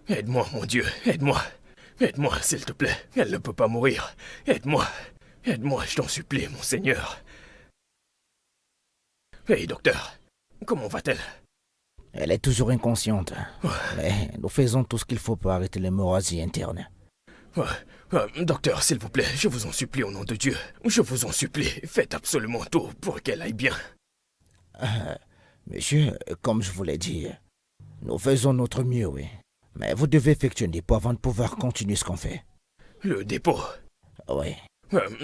Aide-moi, mon Dieu, aide-moi. Aide-moi, s'il te plaît. Elle ne peut pas mourir. Aide-moi. Aide-moi, je t'en supplie, mon Seigneur. Hey, docteur, comment va-t-elle? Elle est toujours inconsciente. Mais nous faisons tout ce qu'il faut pour arrêter l'hémorragie interne. Docteur, s'il vous plaît, je vous en supplie au nom de Dieu. Je vous en supplie, faites absolument tout pour qu'elle aille bien. Monsieur, comme je vous l'ai dit, nous faisons notre mieux, oui. Mais vous devez effectuer un dépôt avant de pouvoir continuer ce qu'on fait. Le dépôt? Oui.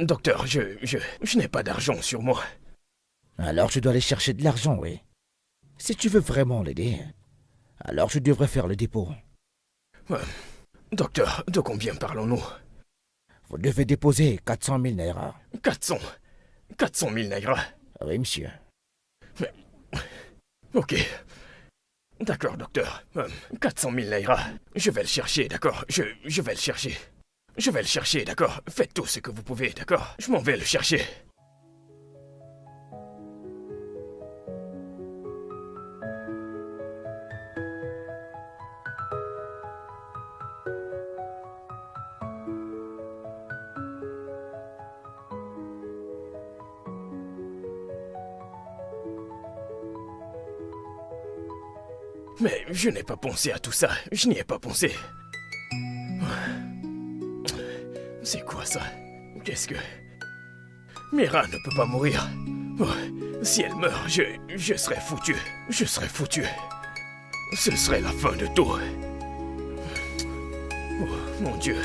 Docteur, je n'ai pas d'argent sur moi. Alors tu dois aller chercher de l'argent, oui. Si tu veux vraiment l'aider, alors tu devrais faire le dépôt. Docteur, de combien parlons-nous? Vous devez déposer 400 000 naira. 400 000 naira? Oui, monsieur. Ok. D'accord, docteur. 400 000 naira. Je vais le chercher, d'accord? Je vais le chercher. Je vais le chercher, d'accord? Faites tout ce que vous pouvez, d'accord? Je m'en vais le chercher. Mais je n'ai pas pensé à tout ça. Je n'y ai pas pensé. C'est quoi ça? Qu'est-ce que... Mira ne peut pas mourir. Si elle meurt, je serai foutu. Je serai foutu. Ce serait la fin de tout. Oh, mon Dieu.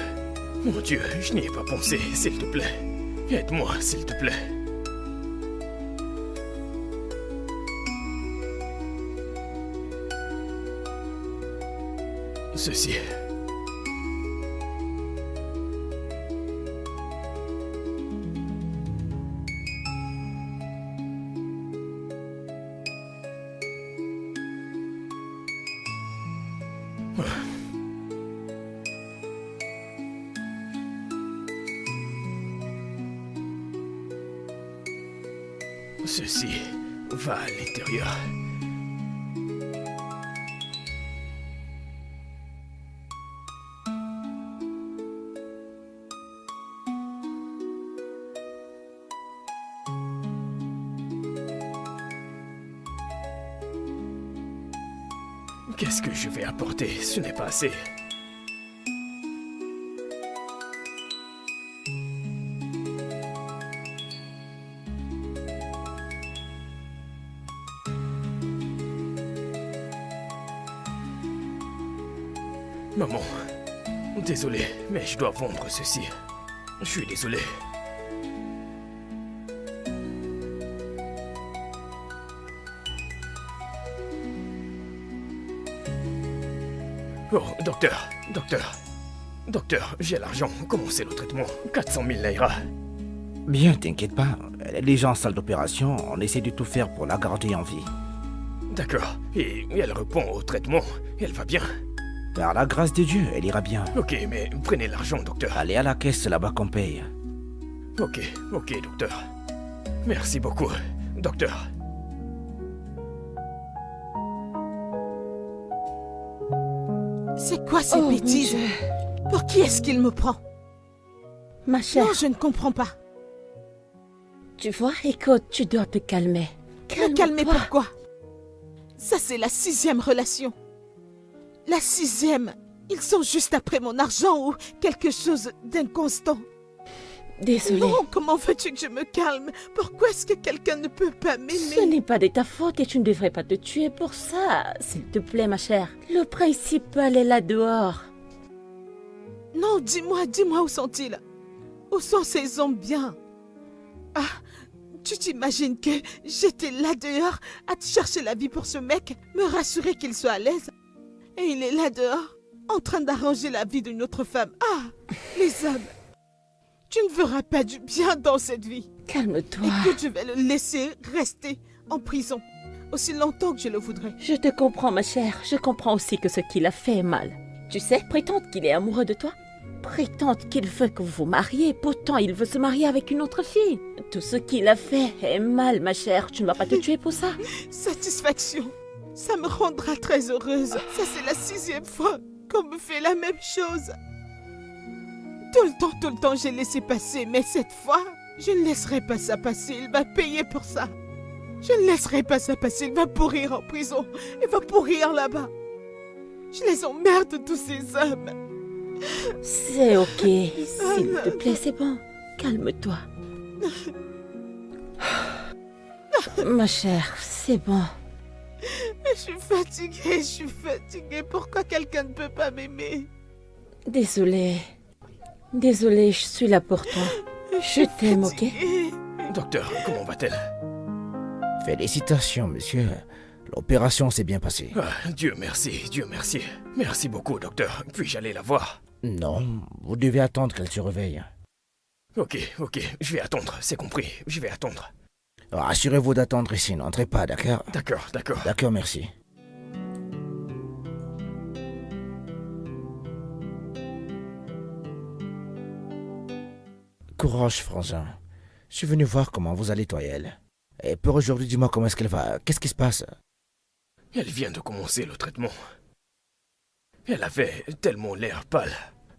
Mon Dieu, je n'y ai pas pensé, s'il te plaît. Aide-moi, s'il te plaît. Ceci. Ceci va à l'intérieur. Qu'est-ce que je vais apporter? Ce n'est pas assez. Maman, désolé, mais je dois vendre ceci. Je suis désolé. Oh, docteur, j'ai l'argent. Comment c'est le traitement? 400 000 naira. Bien, t'inquiète pas. Elle est déjà en salle d'opération. On essaie de tout faire pour la garder en vie. D'accord. Et elle répond au traitement. Elle va bien. Par la grâce de Dieu, elle ira bien. Ok, mais prenez l'argent, docteur. Allez à la caisse, c'est là-bas qu'on paye. Ok, ok, docteur. Merci beaucoup, docteur. C'est quoi ces Oh, bêtises? mon Dieu. Pour qui est-ce qu'il me prend? Ma chère, Non, je ne comprends pas. tu vois, écoute, tu dois te calmer. Me calmer Calme-toi. pourquoi? Ça, c'est la 6e relation. La 6e. Ils sont juste après mon argent ou quelque chose d'inconstant. Désolée. Non, comment veux-tu que je me calme? Pourquoi est-ce que quelqu'un ne peut pas Ce m'aimer? n'est pas de ta faute et tu ne devrais pas te tuer pour ça. S'il te plaît, ma chère. Le principal est là dehors. Non, dis-moi où sont-ils? Où sont ces hommes bien? Ah, tu t'imagines que j'étais là dehors à te chercher la vie pour ce mec, me rassurer qu'il soit à l'aise? Et il est là dehors, en train d'arranger la vie d'une autre femme. Ah, les hommes, tu ne feras pas du bien dans cette vie. Calme-toi. Écoute, je vais le laisser rester en prison aussi longtemps que je le voudrais. Je te comprends, ma chère. Je comprends aussi que ce qu'il a fait est mal. Tu sais, prétendre qu'il est amoureux de toi. Prétendre qu'il veut que vous vous mariez. Pourtant, il veut se marier avec une autre fille. Tout ce qu'il a fait est mal, ma chère. Tu ne vas pas te tuer pour ça. Satisfaction, ça me rendra très heureuse. Ça, c'est la 6e fois qu'on me fait la même chose. Tout le temps, j'ai laissé passer, mais cette fois, je ne laisserai pas ça passer. Il va payer pour ça. Je ne laisserai pas ça passer. Il va pourrir en prison. Il va pourrir là-bas. Je les emmerde, tous ces hommes. C'est ok. S'il te plaît, c'est bon. Calme-toi. Ma chère, c'est bon. Je suis fatiguée. Pourquoi quelqu'un ne peut pas m'aimer? Désolée. Désolée, je suis là pour toi. Je t'aime, ok? Fatiguée. Docteur, comment va-t-elle? Félicitations, monsieur. L'opération s'est bien passée. Ah, Dieu merci, Dieu merci. Merci beaucoup, docteur. Puis-je aller la voir? Non, vous devez attendre qu'elle se réveille. Ok, je vais attendre, c'est compris. Je vais attendre. Assurez-vous d'attendre ici, n'entrez pas, d'accord? D'accord. D'accord, merci. Courage, Frangin. Je suis venu voir comment vous allez, toi et elle. Et pour aujourd'hui, dis-moi comment est-ce qu'elle va. Qu'est-ce qui se passe? Elle vient de commencer le traitement. Elle avait tellement l'air pâle.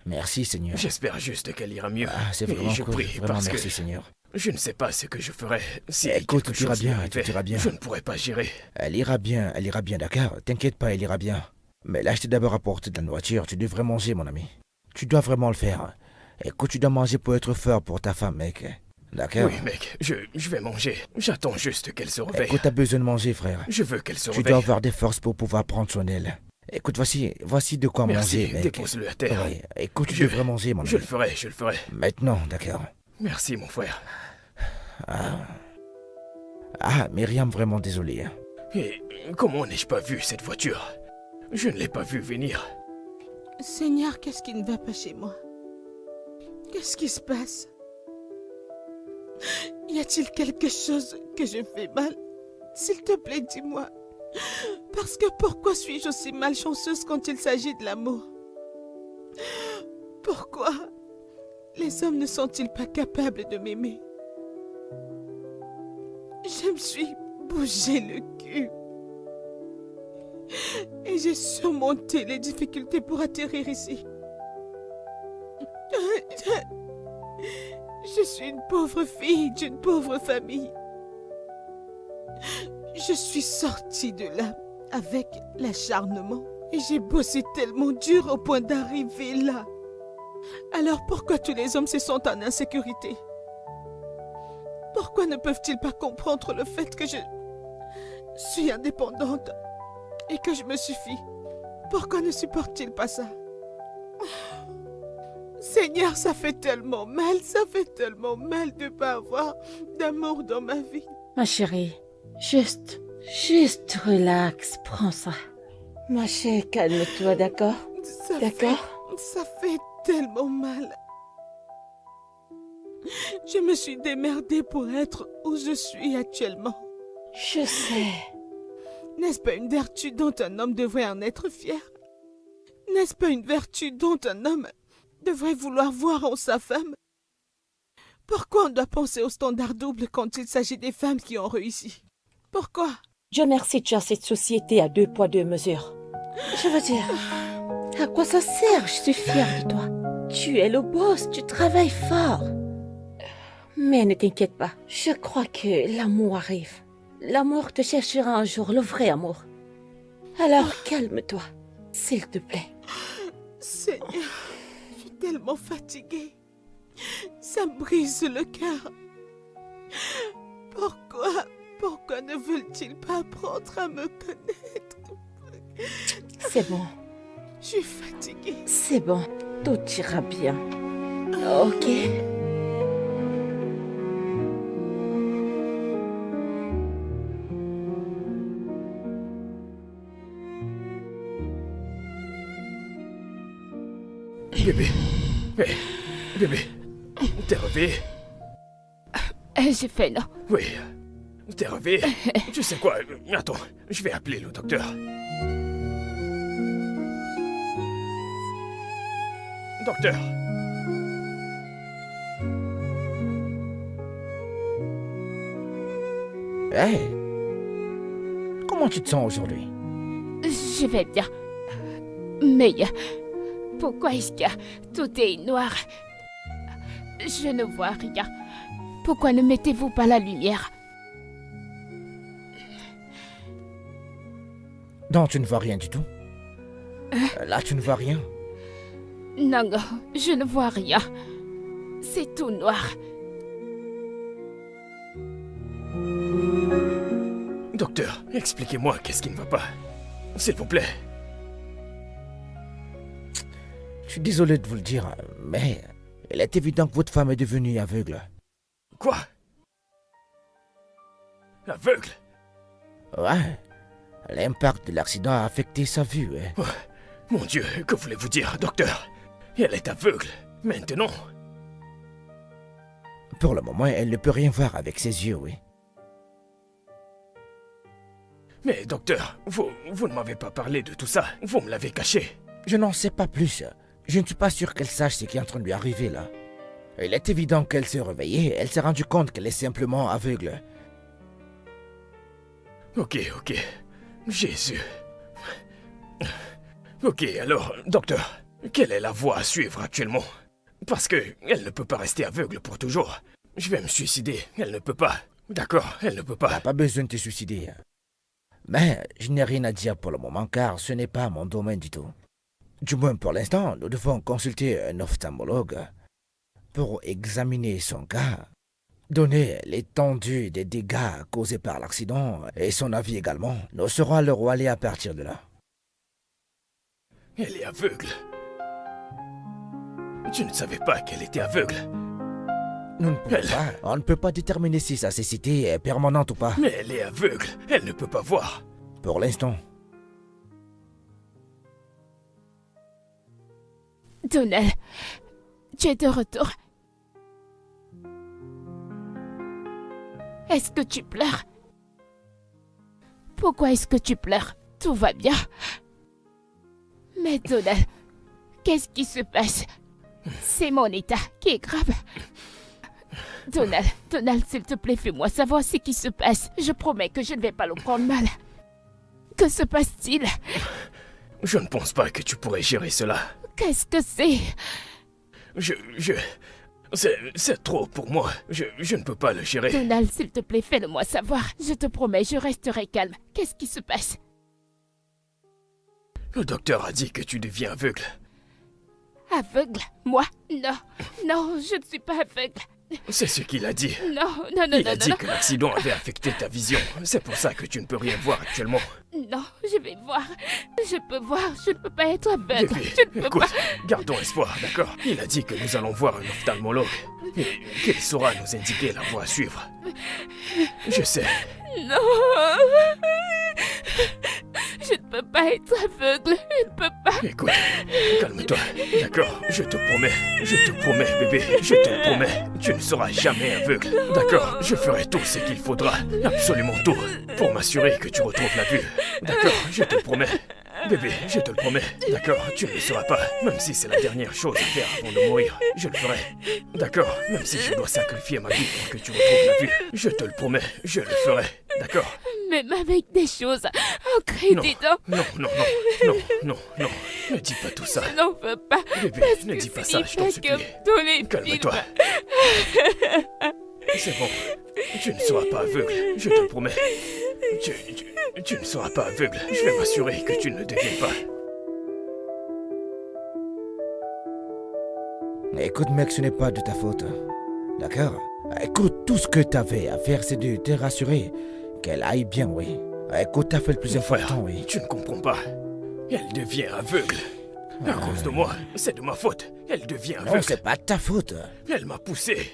Merci, Seigneur. J'espère juste qu'elle ira mieux. Ah, c'est Et vraiment je cool. prie Vraiment parce merci, que Seigneur. je ne sais pas ce que je ferais si Écoute, quelque tout ira chose bien, lui arrivait. tout ira bien. Je ne pourrais pas gérer. Elle ira bien, d'accord? T'inquiète pas, elle ira bien. Mais là, je t'ai d'abord apporté de la nourriture. Tu devrais manger, mon ami. Tu dois vraiment le faire. Écoute, tu dois manger pour être fort pour ta femme, mec. D'accord? Oui, mec, je vais manger. J'attends juste qu'elle se réveille. Écoute, t'as besoin de manger, frère. Je veux qu'elle se Tu réveille. dois avoir des forces pour pouvoir prendre soin d'elle. Écoute, voici de quoi Merci, manger, mec. dépose-le à terre. Oui, écoute, tu Je- devrais manger, mon ami. Je le ferai. Maintenant, d'accord. Merci, mon frère. Ah, Myriam, vraiment désolé. Et comment n'ai-je pas vu cette voiture? Je ne l'ai pas vue venir. Seigneur, qu'est-ce qui ne va pas chez moi? Qu'est-ce qui se passe? Y a-t-il quelque chose que je fais mal? S'il te plaît, dis-moi. Parce que pourquoi suis-je aussi malchanceuse quand il s'agit de l'amour? Pourquoi les hommes ne sont-ils pas capables de m'aimer? Je me suis bougé le cul. Et j'ai surmonté les difficultés pour atterrir ici. Je suis une pauvre fille d'une pauvre famille. Je suis sortie de là avec l'acharnement et j'ai bossé tellement dur au point d'arriver là. Alors pourquoi tous les hommes se sentent en insécurité? Pourquoi ne peuvent-ils pas comprendre le fait que je suis indépendante et que je me suffis? Pourquoi ne supportent-ils pas ça? Seigneur, ça fait tellement mal de ne pas avoir d'amour dans ma vie. Ma chérie, juste relax, prends ça. Ma chérie, calme-toi, d'accord? D'accord? Ça fait tellement mal. Je me suis démerdée pour être où je suis actuellement. Je sais. N'est-ce pas une vertu dont un homme devrait en être fier? N'est-ce pas une vertu dont un homme devrait vouloir voir en sa femme? Pourquoi on doit penser au standard double quand il s'agit des femmes qui ont réussi? Pourquoi? Dieu merci, tu as cette société à 2 poids 2 mesures. Je veux dire, à quoi ça sert? Je suis fière de toi. Tu es le boss, tu travailles fort. Mais ne t'inquiète pas, je crois que l'amour arrive. L'amour te cherchera un jour, le vrai amour. Alors calme-toi, s'il te plaît. Seigneur, je suis tellement fatiguée. Ça me brise le cœur. Pourquoi ne veulent-ils pas apprendre à me connaître? C'est bon, Je suis fatiguée. c'est bon, tout ira bien. Ok? Bébé. Hé, bébé. T'es réveillé? J'ai fait non. Oui. T'es réveillé? Tu sais quoi? Attends, je vais appeler le docteur. Docteur. Hé, comment tu te sens aujourd'hui? Je vais bien. Mais pourquoi est-ce que tout est noir? Je ne vois rien. Pourquoi ne mettez-vous pas la lumière? Non, tu ne vois rien du tout. Là, tu ne vois rien. Non, non, je ne vois rien. C'est tout noir. Docteur, expliquez-moi qu'est-ce qui ne va pas. S'il vous plaît. Je suis désolé de vous le dire, mais il est évident que votre femme est devenue aveugle. Quoi? Aveugle? Ouais. L'impact de l'accident a affecté sa vue. Oh, mon Dieu, que voulez-vous dire, docteur? Elle est aveugle, maintenant. Pour le moment, elle ne peut rien voir avec ses yeux, oui. Mais docteur, vous ne m'avez pas parlé de tout ça. Vous me l'avez caché. Je n'en sais pas plus. Je ne suis pas sûr qu'elle sache ce qui est en train de lui arriver là. Il est évident qu'elle s'est réveillée, elle s'est rendue compte qu'elle est simplement aveugle. Ok. Jésus. Ok, alors, docteur, quelle est la voie à suivre actuellement? Parce que elle ne peut pas rester aveugle pour toujours. Je vais me suicider, elle ne peut pas. D'accord, elle ne peut pas. T'as pas besoin de te suicider. Mais je n'ai rien à dire pour le moment car ce n'est pas mon domaine du tout. Du moins pour l'instant, nous devons consulter un ophtalmologue pour examiner son cas, donner l'étendue des dégâts causés par l'accident et son avis également. Nous saurons alors où aller à partir de là. Elle est aveugle. Je ne savais pas qu'elle était aveugle. Nous ne pouvons pas. On ne peut pas déterminer si sa cécité est permanente ou pas. Mais elle est aveugle. Elle ne peut pas voir. Pour l'instant. Donald, tu es de retour. Est-ce que tu pleures? Pourquoi est-ce que tu pleures? Tout va bien. Mais Donald, qu'est-ce qui se passe? C'est mon état qui est grave. Donald, s'il te plaît, fais-moi savoir ce qui se passe. Je promets que je ne vais pas le prendre mal. Que se passe-t-il? Je ne pense pas que tu pourrais gérer cela. Qu'est-ce que c'est? C'est trop pour moi. Je ne peux pas le gérer. Donald, s'il te plaît, fais-le-moi savoir. Je te promets, je resterai calme. Qu'est-ce qui se passe? Le docteur a dit que tu deviens aveugle. Aveugle? Moi? Non, je ne suis pas aveugle. C'est ce qu'il a dit. Non. Il a dit que l'accident avait affecté ta vision. C'est pour ça que tu ne peux rien voir actuellement. Non, je vais voir. Je peux voir, je ne peux pas être aveugle. Bébé, Je ne peux écoute, pas. gardons espoir, d'accord? Il a dit que nous allons voir un ophtalmologue et qu'il saura nous indiquer la voie à suivre. Je sais. Non. Je ne peux pas être aveugle. Je ne peux pas. Écoute, calme-toi, d'accord? Je te promets, bébé, je te le promets. Tu ne seras jamais aveugle, d'accord? Je ferai tout ce qu'il faudra, absolument tout, pour m'assurer que tu retrouves la vue. D'accord, je te promets. Bébé, je te le promets. D'accord, tu ne le seras pas. Même si c'est la dernière chose à faire avant de mourir, je le ferai. D'accord, même si je dois sacrifier ma vie pour que tu retrouves la vue. Je te le promets, je le ferai. D'accord? Même avec des choses ancrées Non, dedans, non, non, non, non. Ne dis pas tout ça. je n'en veux pas. Bébé, Parce ne que dis pas ce ça, n'est je t'en pas supplie. comme dans les Calme-toi. films. C'est bon. Tu ne seras pas aveugle, je te le promets. Tu ne seras pas aveugle. Je vais m'assurer que tu ne le deviennes pas. Écoute, mec, ce n'est pas de ta faute. D'accord? Écoute, tout ce que t'avais à faire, c'est de te rassurer qu'elle aille bien, oui. Écoute, t'as fait le plus Mon frère, important, oui. tu ne comprends pas. Elle devient aveugle. À cause de moi, c'est de ma faute. Elle devient Non, aveugle. c'est pas de ta faute. Elle m'a poussé.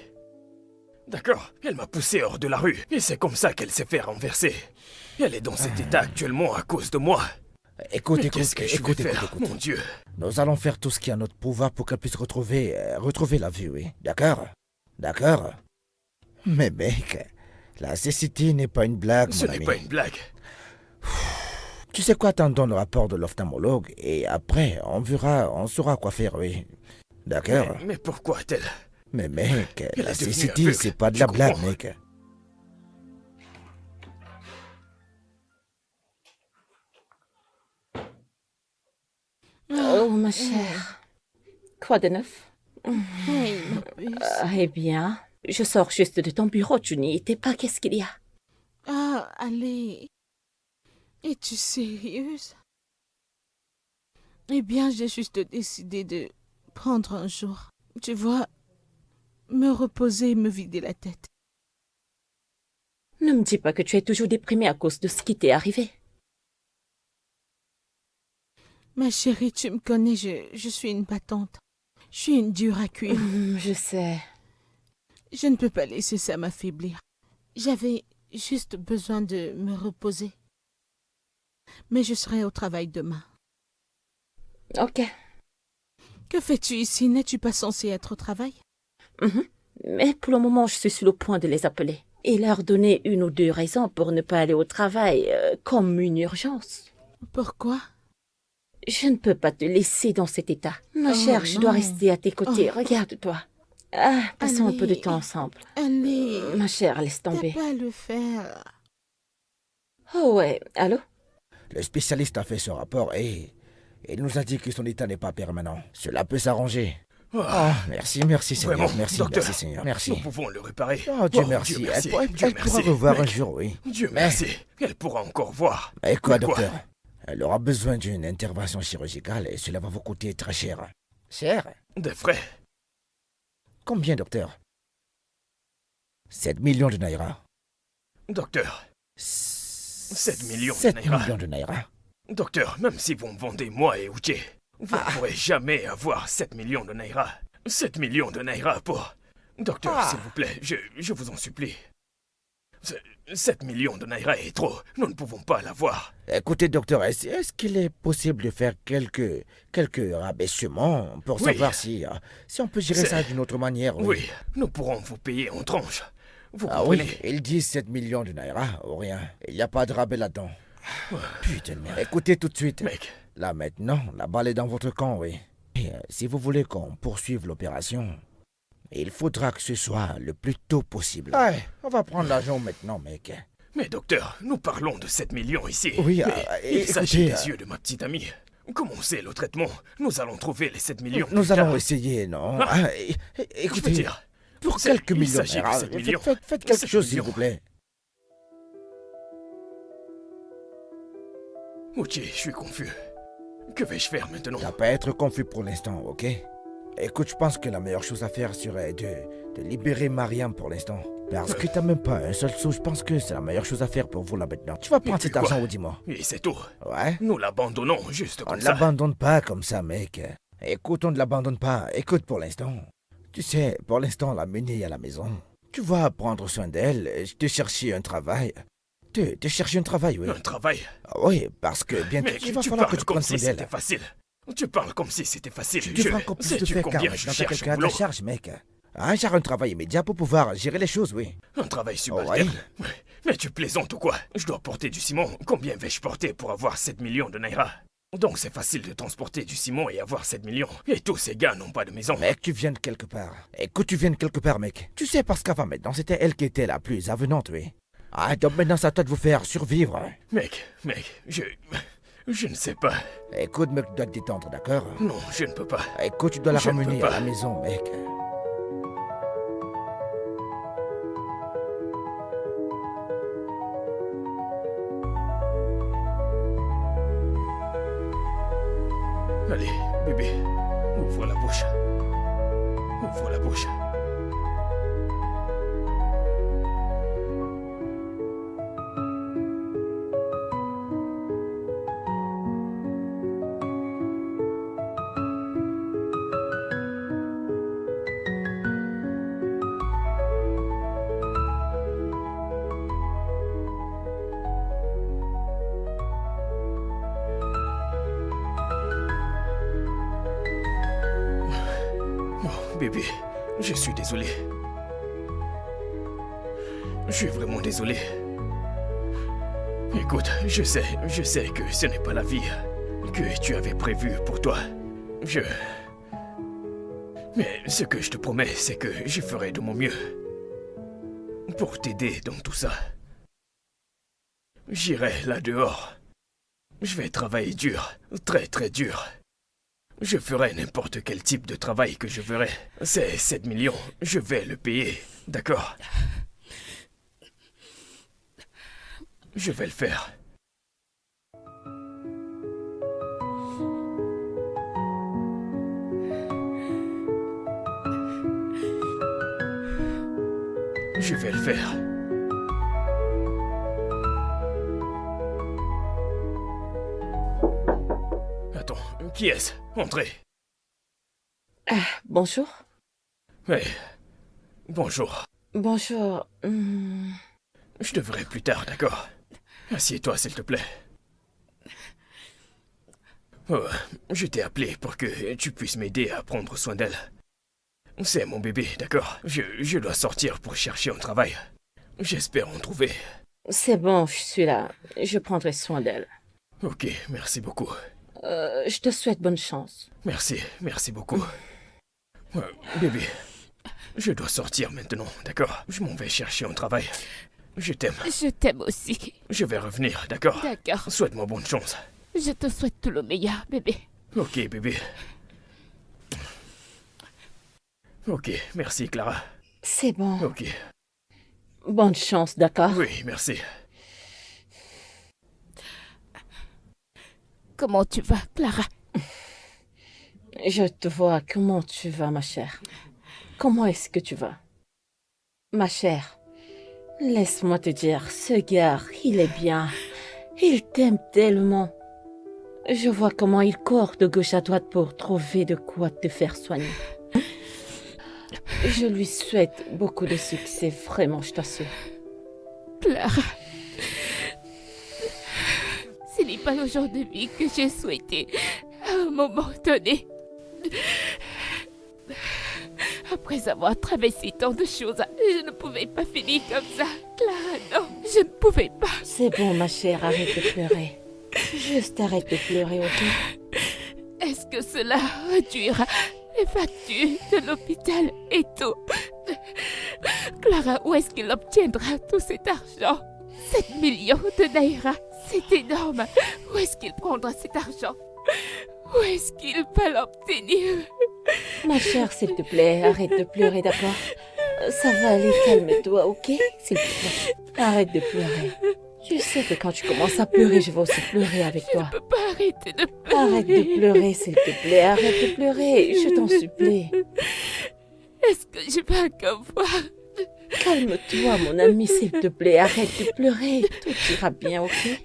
D'accord? Elle m'a poussé hors de la rue. Et c'est comme ça qu'elle s'est fait renverser. Elle est dans cet état actuellement à cause de moi. Écoute, Mais écoute, qu'est-ce que je écoute, vais écoute, faire, écoute. mon Dieu? Nous allons faire tout ce qui est à notre pouvoir pour qu'elle puisse retrouver la vue, oui. D'accord? D'accord? Mais mec, la cécité n'est pas une blague, Ce mon n'est ami. pas une blague. Tu sais quoi, attendons le rapport de l'ophtalmologue et après, on saura quoi faire, oui. D'accord? Mais pourquoi a-t-elle? Mais mec, Elle la est devenue cécité, aveugle, c'est pas de tu la blague, comprends? mec. Oh, ma chère. Quoi de neuf? Hey, ma puce. Eh bien, je sors juste de ton bureau, tu n'y étais pas, qu'est-ce qu'il y a? Ah, allez. Es-tu sérieuse? Eh bien, j'ai juste décidé de prendre un jour. Tu vois, me reposer et me vider la tête. Ne me dis pas que tu es toujours déprimée à cause de ce qui t'est arrivé. Ma chérie, tu me connais, je suis une battante. Je suis une dure à cuire. Je sais. Je ne peux pas laisser ça m'affaiblir. J'avais juste besoin de me reposer. Mais je serai au travail demain. Ok. Que fais-tu ici? N'es-tu pas censé être au travail? Mais pour le moment, je suis sur le point de les appeler et leur donner une ou deux raisons pour ne pas aller au travail, comme une urgence. Pourquoi? Je ne peux pas te laisser dans cet état. Ma Oh, chère, je dois non. rester à tes côtés. Regarde-toi. Ah, passons un peu de Allez. temps ensemble. Allez, Ma chère, laisse t'as tomber. pas à le faire. Oh ouais, allô? Le spécialiste a fait son rapport et il nous a dit que son état n'est pas permanent. Cela peut s'arranger. Ah, Merci, Seigneur. Vraiment, Merci, docteur. merci, Seigneur. Merci. nous pouvons le réparer. Oh, Dieu Oh, merci. Dieu merci. Elle Dieu pourra merci. revoir un Mec, jour, oui. Dieu Mais- merci. Elle pourra encore voir. Mais quoi, Mais quoi? docteur? Elle aura besoin d'une intervention chirurgicale et cela va vous coûter très cher. Cher? Des frais. Combien, docteur? 7 millions de naira. Docteur, 7 millions de 7 naira. millions de naira. Docteur, même si vous me vendez moi et Uche, vous ne pourrez jamais avoir 7 millions de naira. 7 millions de naira pour... Docteur, s'il vous plaît, je vous en supplie. 7 millions de naira est trop. Nous ne pouvons pas l'avoir. Écoutez, docteur, est-ce qu'il est possible de faire quelques rabaissements pour Oui. savoir si on peut gérer C'est- ça d'une autre manière? Oui, nous pourrons vous payer en tranches. Vous Ah oui, comprenez? il dit 7 millions de naira ou rien. Il n'y a pas de rabais là-dedans. Putain de merde. Écoutez tout de suite. Mec, Là maintenant, la balle est dans votre camp, oui. Et, si vous voulez qu'on poursuive l'opération, il faudra que ce soit le plus tôt possible. Ouais, on va prendre l'argent maintenant, mec. mais docteur, nous parlons de 7 millions ici. Oui, Mais il s'agit écoutez, des yeux de ma petite amie. Commencez le traitement. Nous allons trouver les 7 millions. Nous plus allons tard. essayer, non? Ah. Je veux Écoutez, dire, pour c'est- quelques il millions, s'agit de naira, 7 millions. faites quelque 7 chose, s'il millions. vous plaît. Uchi, je suis confus. Que vais-je faire maintenant? T'as pas à être confus pour l'instant, ok? Écoute, je pense que la meilleure chose à faire serait de libérer Mariam pour l'instant. Parce que t'as même pas un seul sou, je pense que c'est la meilleure chose à faire pour vous là maintenant. Tu vas prendre puis cet argent quoi? ou dis-moi? Et c'est tout. Ouais? Nous l'abandonnons juste On comme ne ça. l'abandonne pas comme ça, mec. Écoute, on ne l'abandonne pas. Écoute, pour l'instant. Tu sais, pour l'instant, la Ménie est à la maison. Tu vas prendre soin d'elle, te chercher un travail. Te chercher un travail, oui. Un travail. Ah oui, parce que bientôt, Mec, il va tu falloir que parles tu comme prennes si soin d'elle. c'était facile. Tu parles comme si c'était facile. Tu devras encore plus de Sais-tu faire combien car je dans ta cherche quelqu'un un à ta boulot? charge, mec. Un genre un travail immédiat pour pouvoir gérer les choses, oui. Un travail subalterne. Ouais. Mais tu plaisantes ou quoi? Je dois porter du ciment. Combien vais-je porter pour avoir 7 millions de naira? Donc c'est facile de transporter du ciment et avoir 7 millions. Et tous ces gars n'ont pas de maison. Mec, tu viennes quelque part. Et que tu viennes quelque part, mec. Tu sais, parce qu'avant maintenant, c'était elle qui était la plus avenante, oui. Ah, donc maintenant, c'est à toi de vous faire survivre. Mec, je ne sais pas. Écoute, mec, tu dois te détendre, d'accord? Non, je ne peux pas. Écoute, tu dois la Je ne peux ramener pas. à la maison, mec. Allez, bébé, ouvre la bouche. Ouvre la bouche. Oh, bébé, je suis désolé. Je suis vraiment désolé. Écoute, je sais que ce n'est pas la vie que tu avais prévue pour toi. Mais ce que je te promets, c'est que je ferai de mon mieux pour t'aider dans tout ça. J'irai là dehors. Je vais travailler dur, très très dur. Je ferai n'importe quel type de travail que je verrai. C'est 7 millions, je vais le payer, d'accord? Je vais le faire. Je vais le faire. Attends, qui est-ce? Entrez. Bonjour. Oui. Bonjour. Bonjour. Je te verrai plus tard, d'accord? Assieds-toi, s'il te plaît. Oh, je t'ai appelé pour que tu puisses m'aider à prendre soin d'elle. C'est mon bébé, d'accord? Je dois sortir pour chercher un travail. J'espère en trouver. C'est bon, je suis là. Je prendrai soin d'elle. Ok, merci beaucoup. Je te souhaite bonne chance. Merci beaucoup. Bébé, je dois sortir maintenant, d'accord? Je m'en vais chercher un travail. Je t'aime. Je t'aime aussi. Je vais revenir, d'accord? D'accord. Souhaite-moi bonne chance. Je te souhaite tout le meilleur, bébé. Ok, bébé. Ok, merci, Clara. C'est bon. Ok, Bonne chance, d'accord? oui, merci. Comment tu vas, Clara? Je te vois. Comment tu vas, ma chère? Comment est-ce que tu vas? Ma chère, laisse-moi te dire, ce gars, il est bien. Il t'aime tellement. Je vois comment il court de gauche à droite pour trouver de quoi te faire soigner. Je lui souhaite beaucoup de succès, vraiment, je t'assure. Clara. Ce n'est pas le genre de vie que j'ai souhaité à un moment donné. Après avoir traversé tant de choses, je ne pouvais pas finir comme ça. Clara, non, je ne pouvais pas. C'est bon, ma chère, arrête de pleurer. Juste arrête de pleurer, ok? Est-ce que cela réduira les factures de l'hôpital et tout? Clara, où est-ce qu'il obtiendra tout cet argent? 7 millions de naira, c'est énorme. Où est-ce qu'il prendra cet argent? Où est-ce qu'il va l'obtenir? Ma chère, s'il te plaît, arrête de pleurer, d'accord? Ça va aller, calme-toi, ok? S'il te plaît, arrête de pleurer. Je sais que quand tu commences à pleurer, je vais aussi pleurer avec toi. Je ne peux pas arrêter de pleurer. Arrête de pleurer, s'il te plaît, arrête de pleurer, je t'en supplie. Est-ce que je vais encore voir? Calme-toi, mon ami, s'il te plaît, arrête de pleurer, tout ira bien, ok?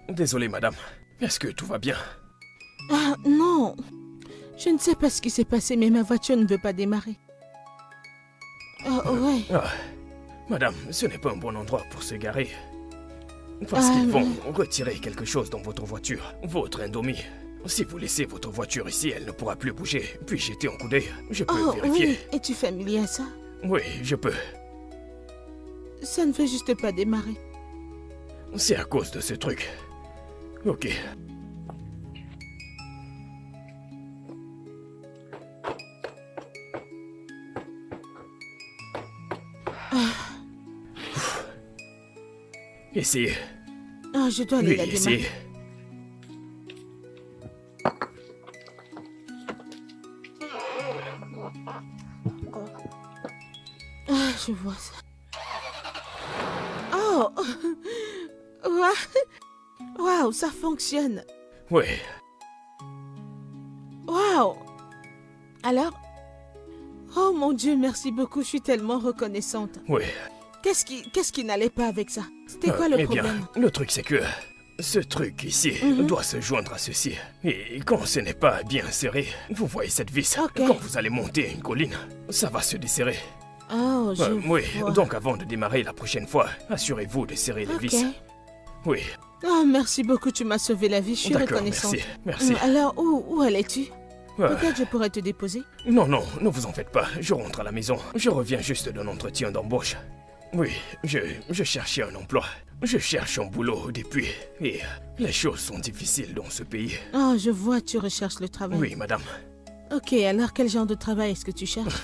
Désolé, madame. Est-ce que tout va bien? Ah non. Je ne sais pas ce qui s'est passé, mais ma voiture ne veut pas démarrer. Ah ouais. Ah, madame, ce n'est pas un bon endroit pour se garer. Parce qu'ils vont retirer quelque chose dans votre voiture, votre Indomie. Si vous laissez votre voiture ici, elle ne pourra plus bouger. Puis jeter un coup d'œil. Je peux Oh vérifier. oui, es-tu familier à ça? Oui, je peux. Ça ne fait juste pas démarrer. C'est à cause de ce truc. Ok. Essayez. Ah, je dois aller Oui, la démarrer. essayez. Ah, je vois ça. Oh! Waouh, ça fonctionne. Oui. Waouh! Alors? Oh mon Dieu, merci beaucoup, je suis tellement reconnaissante. Oui. Qu'est-ce qui n'allait pas avec ça? C'était quoi le Eh problème? bien, le truc c'est que ce truc ici doit se joindre à ceci. Et quand ce n'est pas bien serré, vous voyez cette vis. Ok. Quand vous allez monter une colline, ça va se desserrer. Oh, je Oui, vois. donc avant de démarrer la prochaine fois, assurez-vous de serrer les Ok. vis. Oui, Oh, merci beaucoup, tu m'as sauvé la vie, je suis d'accord, reconnaissante. merci. Alors, où allais-tu? Ah, Peut-être je pourrais te déposer? non, ne vous en faites pas, je rentre à la maison. Je reviens juste d'un entretien d'embauche. Oui, je cherchais un emploi. Je cherche un boulot depuis. Et les choses sont difficiles dans ce pays. Oh, je vois, tu recherches le travail. Oui, madame. Ok, alors quel genre de travail est-ce que tu cherches?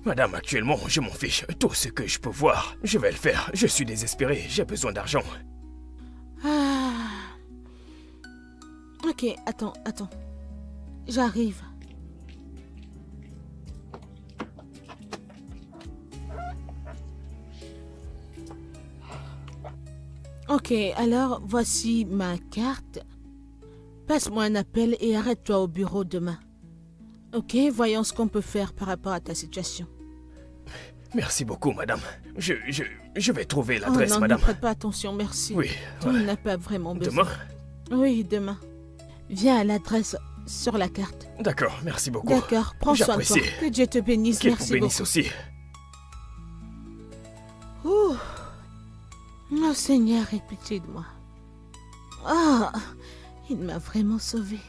Madame, actuellement, je m'en fiche. Tout ce que je peux voir, je vais le faire. Je suis désespéré, j'ai besoin d'argent. Ah. Ok, attends. J'arrive. Ok, alors voici ma carte. Passe-moi un appel et arrête-toi au bureau demain. Ok, voyons ce qu'on peut faire par rapport à ta situation. Merci beaucoup, madame. Je vais trouver Oh l'adresse, non, madame. ne prête pas attention, merci. Oui, Tu n'en as pas vraiment besoin. demain. Oui, demain. Viens à l'adresse sur la carte. D'accord, merci beaucoup. D'accord, prends soin de toi. J'apprécie. Que Dieu te bénisse, Qu'il vous merci bénisse beaucoup. aussi. Ouh. Oh Seigneur, aie pitié de moi. Ah, il m'a vraiment sauvé.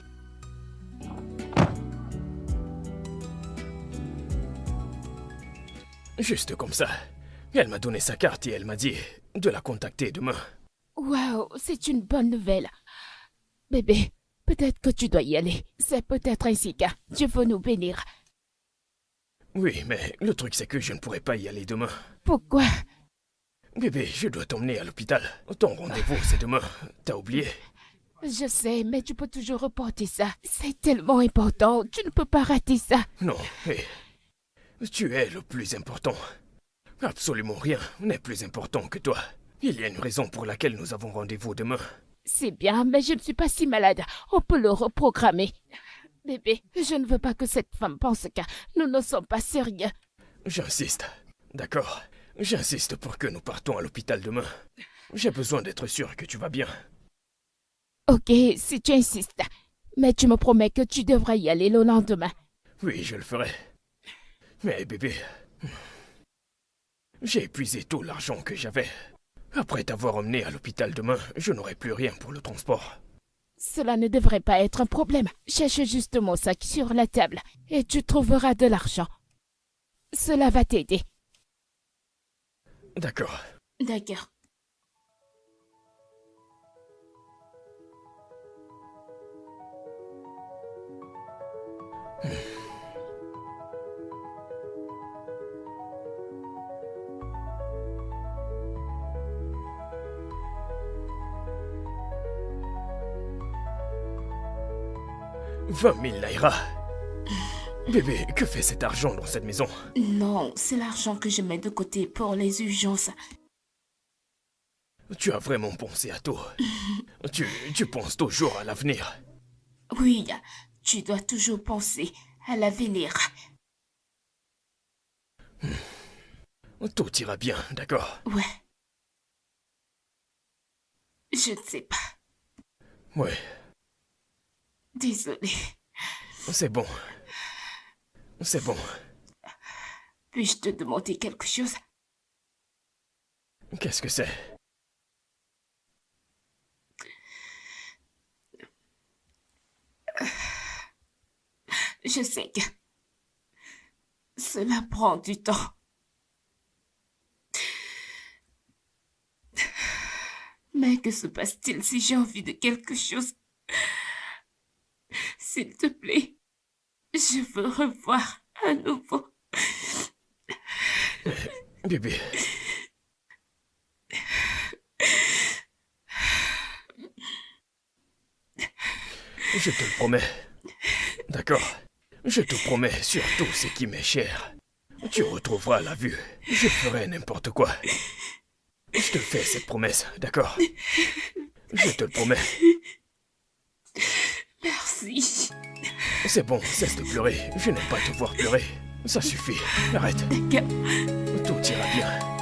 Juste comme ça. Elle m'a donné sa carte et elle m'a dit de la contacter demain. Waouh, c'est une bonne nouvelle. Bébé, peut-être que tu dois y aller. C'est peut-être ainsi que Dieu veut nous bénir. Oui, mais le truc c'est que je ne pourrai pas y aller demain. Pourquoi? Bébé, je dois t'emmener à l'hôpital. Ton rendez-vous c'est demain. T'as oublié? Je sais, mais tu peux toujours reporter ça. C'est tellement important, tu ne peux pas rater ça. Non, hé. Tu es le plus important. Absolument rien n'est plus important que toi. Il y a une raison pour laquelle nous avons rendez-vous demain. C'est bien, mais je ne suis pas si malade. On peut le reprogrammer. Bébé, je ne veux pas que cette femme pense que nous ne sommes pas sérieux. J'insiste. D'accord. J'insiste pour que nous partons à l'hôpital demain. J'ai besoin d'être sûr que tu vas bien. Ok, si tu insistes. Mais tu me promets que tu devras y aller le lendemain. Oui, je le ferai. Mais bébé, j'ai épuisé tout l'argent que j'avais. Après t'avoir emmené à l'hôpital demain, je n'aurai plus rien pour le transport. Cela ne devrait pas être un problème. Cherche juste mon sac sur la table et tu trouveras de l'argent. Cela va t'aider. D'accord. D'accord. « 20 000 naira. Bébé, que fait cet argent dans cette maison? Non, c'est l'argent que je mets de côté pour les urgences. Tu as vraiment pensé à tout. Tu penses toujours à l'avenir. Oui, tu dois toujours penser à l'avenir. Tout ira bien, d'accord? Ouais. Je ne sais pas. Ouais, Désolée. c'est bon. C'est bon. Puis-je te demander quelque chose? Qu'est-ce que c'est? Je sais que cela prend du temps. Mais que se passe-t-il si j'ai envie de quelque chose? S'il te plaît, je veux revoir à nouveau. Bibi. Je te le promets. D'accord? Je te promets sur tout ce qui m'est cher. Tu retrouveras la vue. Je ferai n'importe quoi. Je te fais cette promesse, d'accord? Je te le promets. Merci. C'est bon, cesse de pleurer. Je n'aime pas te voir pleurer. Ça suffit. Arrête. D'accord. Tout ira bien.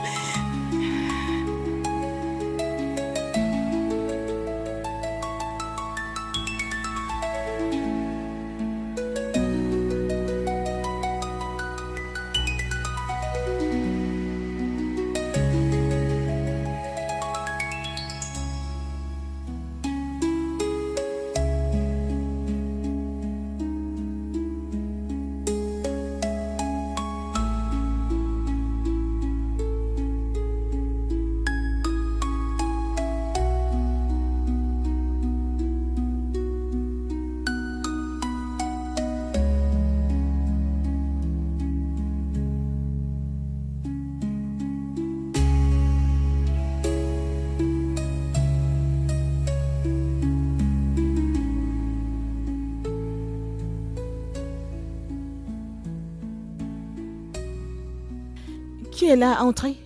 Qui est là, entrez?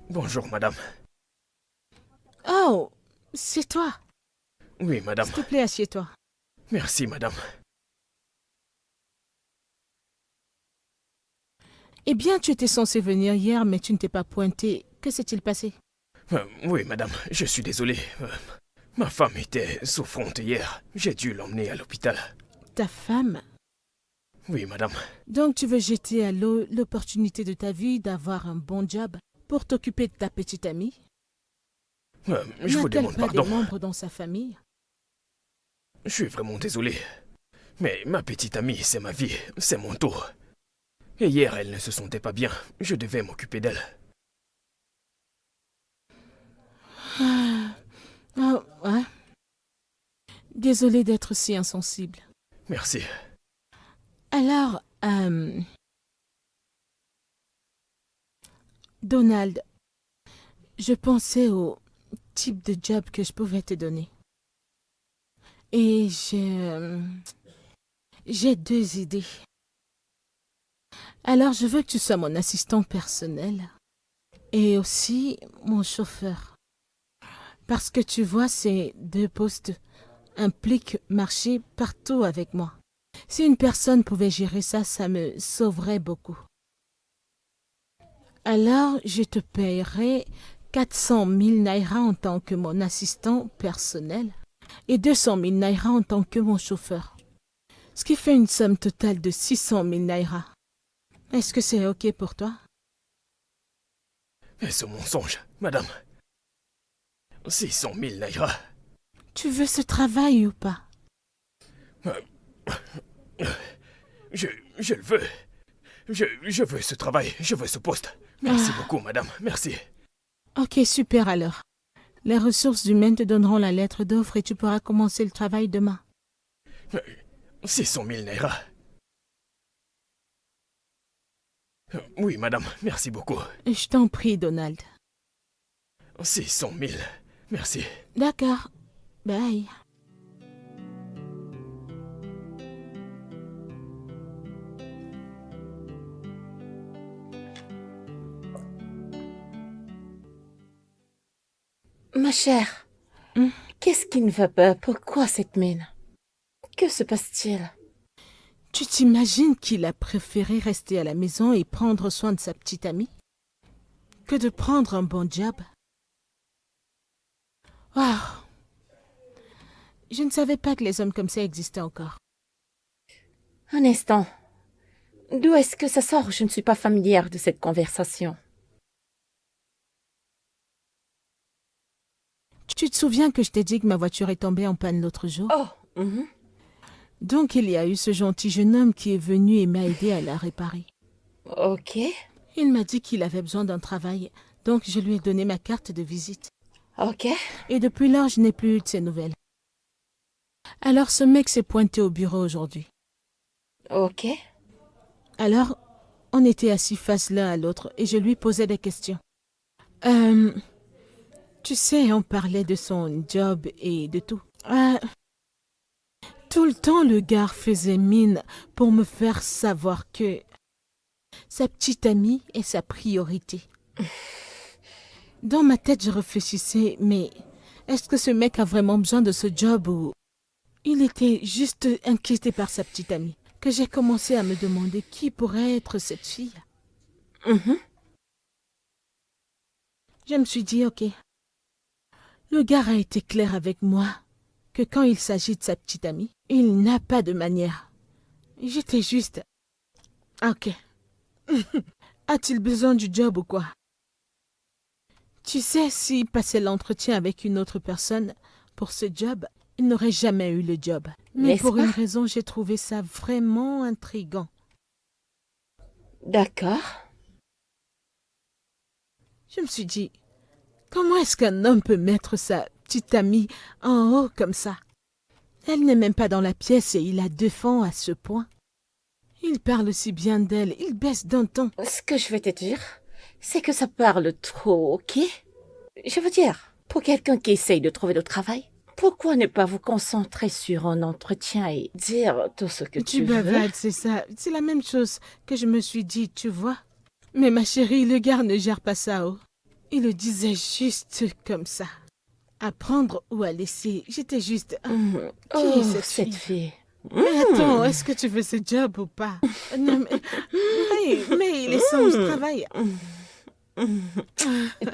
Bonjour, madame. Oh, c'est toi. Oui, madame. S'il te plaît, assieds-toi. Merci, madame. Eh bien, tu étais censé venir hier, mais tu ne t'es pas pointé. Que s'est-il passé? Oui, madame, je suis désolé. Ma femme était souffrante hier. J'ai dû l'emmener à l'hôpital. Ta femme? Oui, madame. Donc tu veux jeter à l'eau l'opportunité de ta vie d'avoir un bon job pour t'occuper de ta petite amie? Je vous N'a-t-elle demande pas pardon. des membres dans sa famille? Je suis vraiment désolé. Mais ma petite amie, c'est ma vie, c'est mon tour. Et hier, elle ne se sentait pas bien. Je devais m'occuper d'elle. Oh, ouais. Désolée d'être si insensible. Merci. Alors, Donald, je pensais au type de job que je pouvais te donner. Et j'ai deux idées. Alors, je veux que tu sois mon assistant personnel et aussi mon chauffeur. Parce que tu vois, ces deux postes impliquent marcher partout avec moi. Si une personne pouvait gérer ça, ça me sauverait beaucoup. Alors, je te payerai 400 000 naira en tant que mon assistant personnel et 200 000 naira en tant que mon chauffeur. Ce qui fait une somme totale de 600 000 naira. Est-ce que c'est OK pour toi? Est-ce un mensonge, madame? 600 000 naira. Tu veux ce travail ou pas? Je le veux. Je veux ce travail, je veux ce poste. Merci beaucoup, madame, merci. OK, super alors. Les ressources humaines te donneront la lettre d'offre et tu pourras commencer le travail demain. 600 000 naira. Oui, madame, merci beaucoup. Je t'en prie, Donald. 600 000, merci. D'accord. Bye. Ma chère, qu'est-ce qui ne va pas? Pourquoi cette mine? Que se passe-t-il? Tu t'imagines qu'il a préféré rester à la maison et prendre soin de sa petite amie que de prendre un bon job? Wow. Je ne savais pas que les hommes comme ça existaient encore. Un instant. D'où est-ce que ça sort? Je ne suis pas familière de cette conversation. Tu te souviens que je t'ai dit que ma voiture est tombée en panne l'autre jour? Oh, Donc il y a eu ce gentil jeune homme qui est venu et m'a aidé à la réparer. Ok. Il m'a dit qu'il avait besoin d'un travail, donc je lui ai donné ma carte de visite. Ok. Et depuis lors, je n'ai plus eu de ses nouvelles. Alors ce mec s'est pointé au bureau aujourd'hui. Ok. Alors, on était assis face l'un à l'autre et je lui posais des questions. Tu sais, on parlait de son job et de tout. Tout le temps, le gars faisait mine pour me faire savoir que sa petite amie est sa priorité. Dans ma tête, je réfléchissais, mais est-ce que ce mec a vraiment besoin de ce job ou il était juste inquiété par sa petite amie? Que j'ai commencé à me demander qui pourrait être cette fille. Mhm. Je me suis dit, ok. Le gars a été clair avec moi que quand il s'agit de sa petite amie, il n'a pas de manière. J'étais juste... Ok. A-t-il besoin du job ou quoi? Tu sais, s'il passait l'entretien avec une autre personne pour ce job, il n'aurait jamais eu le job. Mais N'est-ce pour pas? une raison, j'ai trouvé ça vraiment intriguant. D'accord. Je me suis dit, comment est-ce qu'un homme peut mettre sa petite amie en haut comme ça? Elle n'est même pas dans la pièce et il la défend à ce point. Il parle si bien d'elle, il baisse d'un ton. Ce que je vais te dire, c'est que ça parle trop, ok? Je veux dire, pour quelqu'un qui essaye de trouver du travail, pourquoi ne pas vous concentrer sur un entretien et dire tout ce que tu Tu veux? bavades, c'est ça. C'est la même chose que je me suis dit, tu vois. Mais ma chérie, le gars ne gère pas ça, oh. Il le disait juste comme ça. À prendre ou à laisser. J'étais juste... Mhm. Qui Oh, est cette cette fille? fille. Mais attends, est-ce que tu veux ce job ou pas? Non, mais il est sans travail.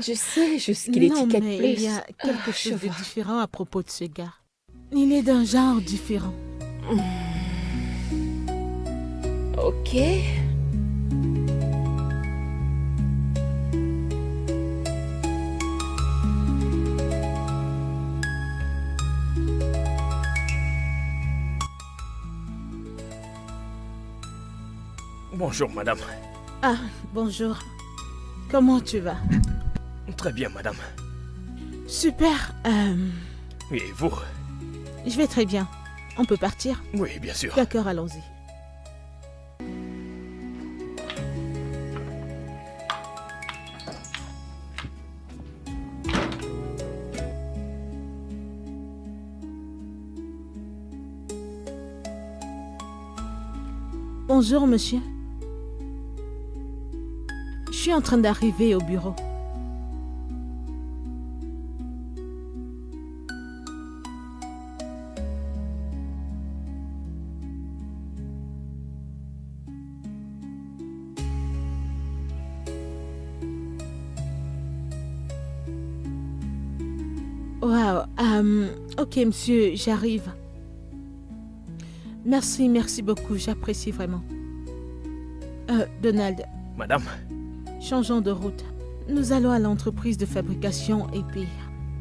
Tu sais juste qu'il Non, étiquette mais plus. il y a quelque Ah, je chose de vois. différent à propos de ce gars. Il est d'un genre différent. Ok. Bonjour, madame. Ah, bonjour. Comment tu vas? Très bien, madame. Super. Et vous? Je vais très bien. On peut partir? Oui, bien sûr. D'accord, allons-y. Bonjour, monsieur. Je suis en train d'arriver au bureau. Wow. Ok, monsieur, j'arrive. Merci beaucoup, j'apprécie vraiment. Donald, Madame? changeons de route. Nous allons à l'entreprise de fabrication et puis...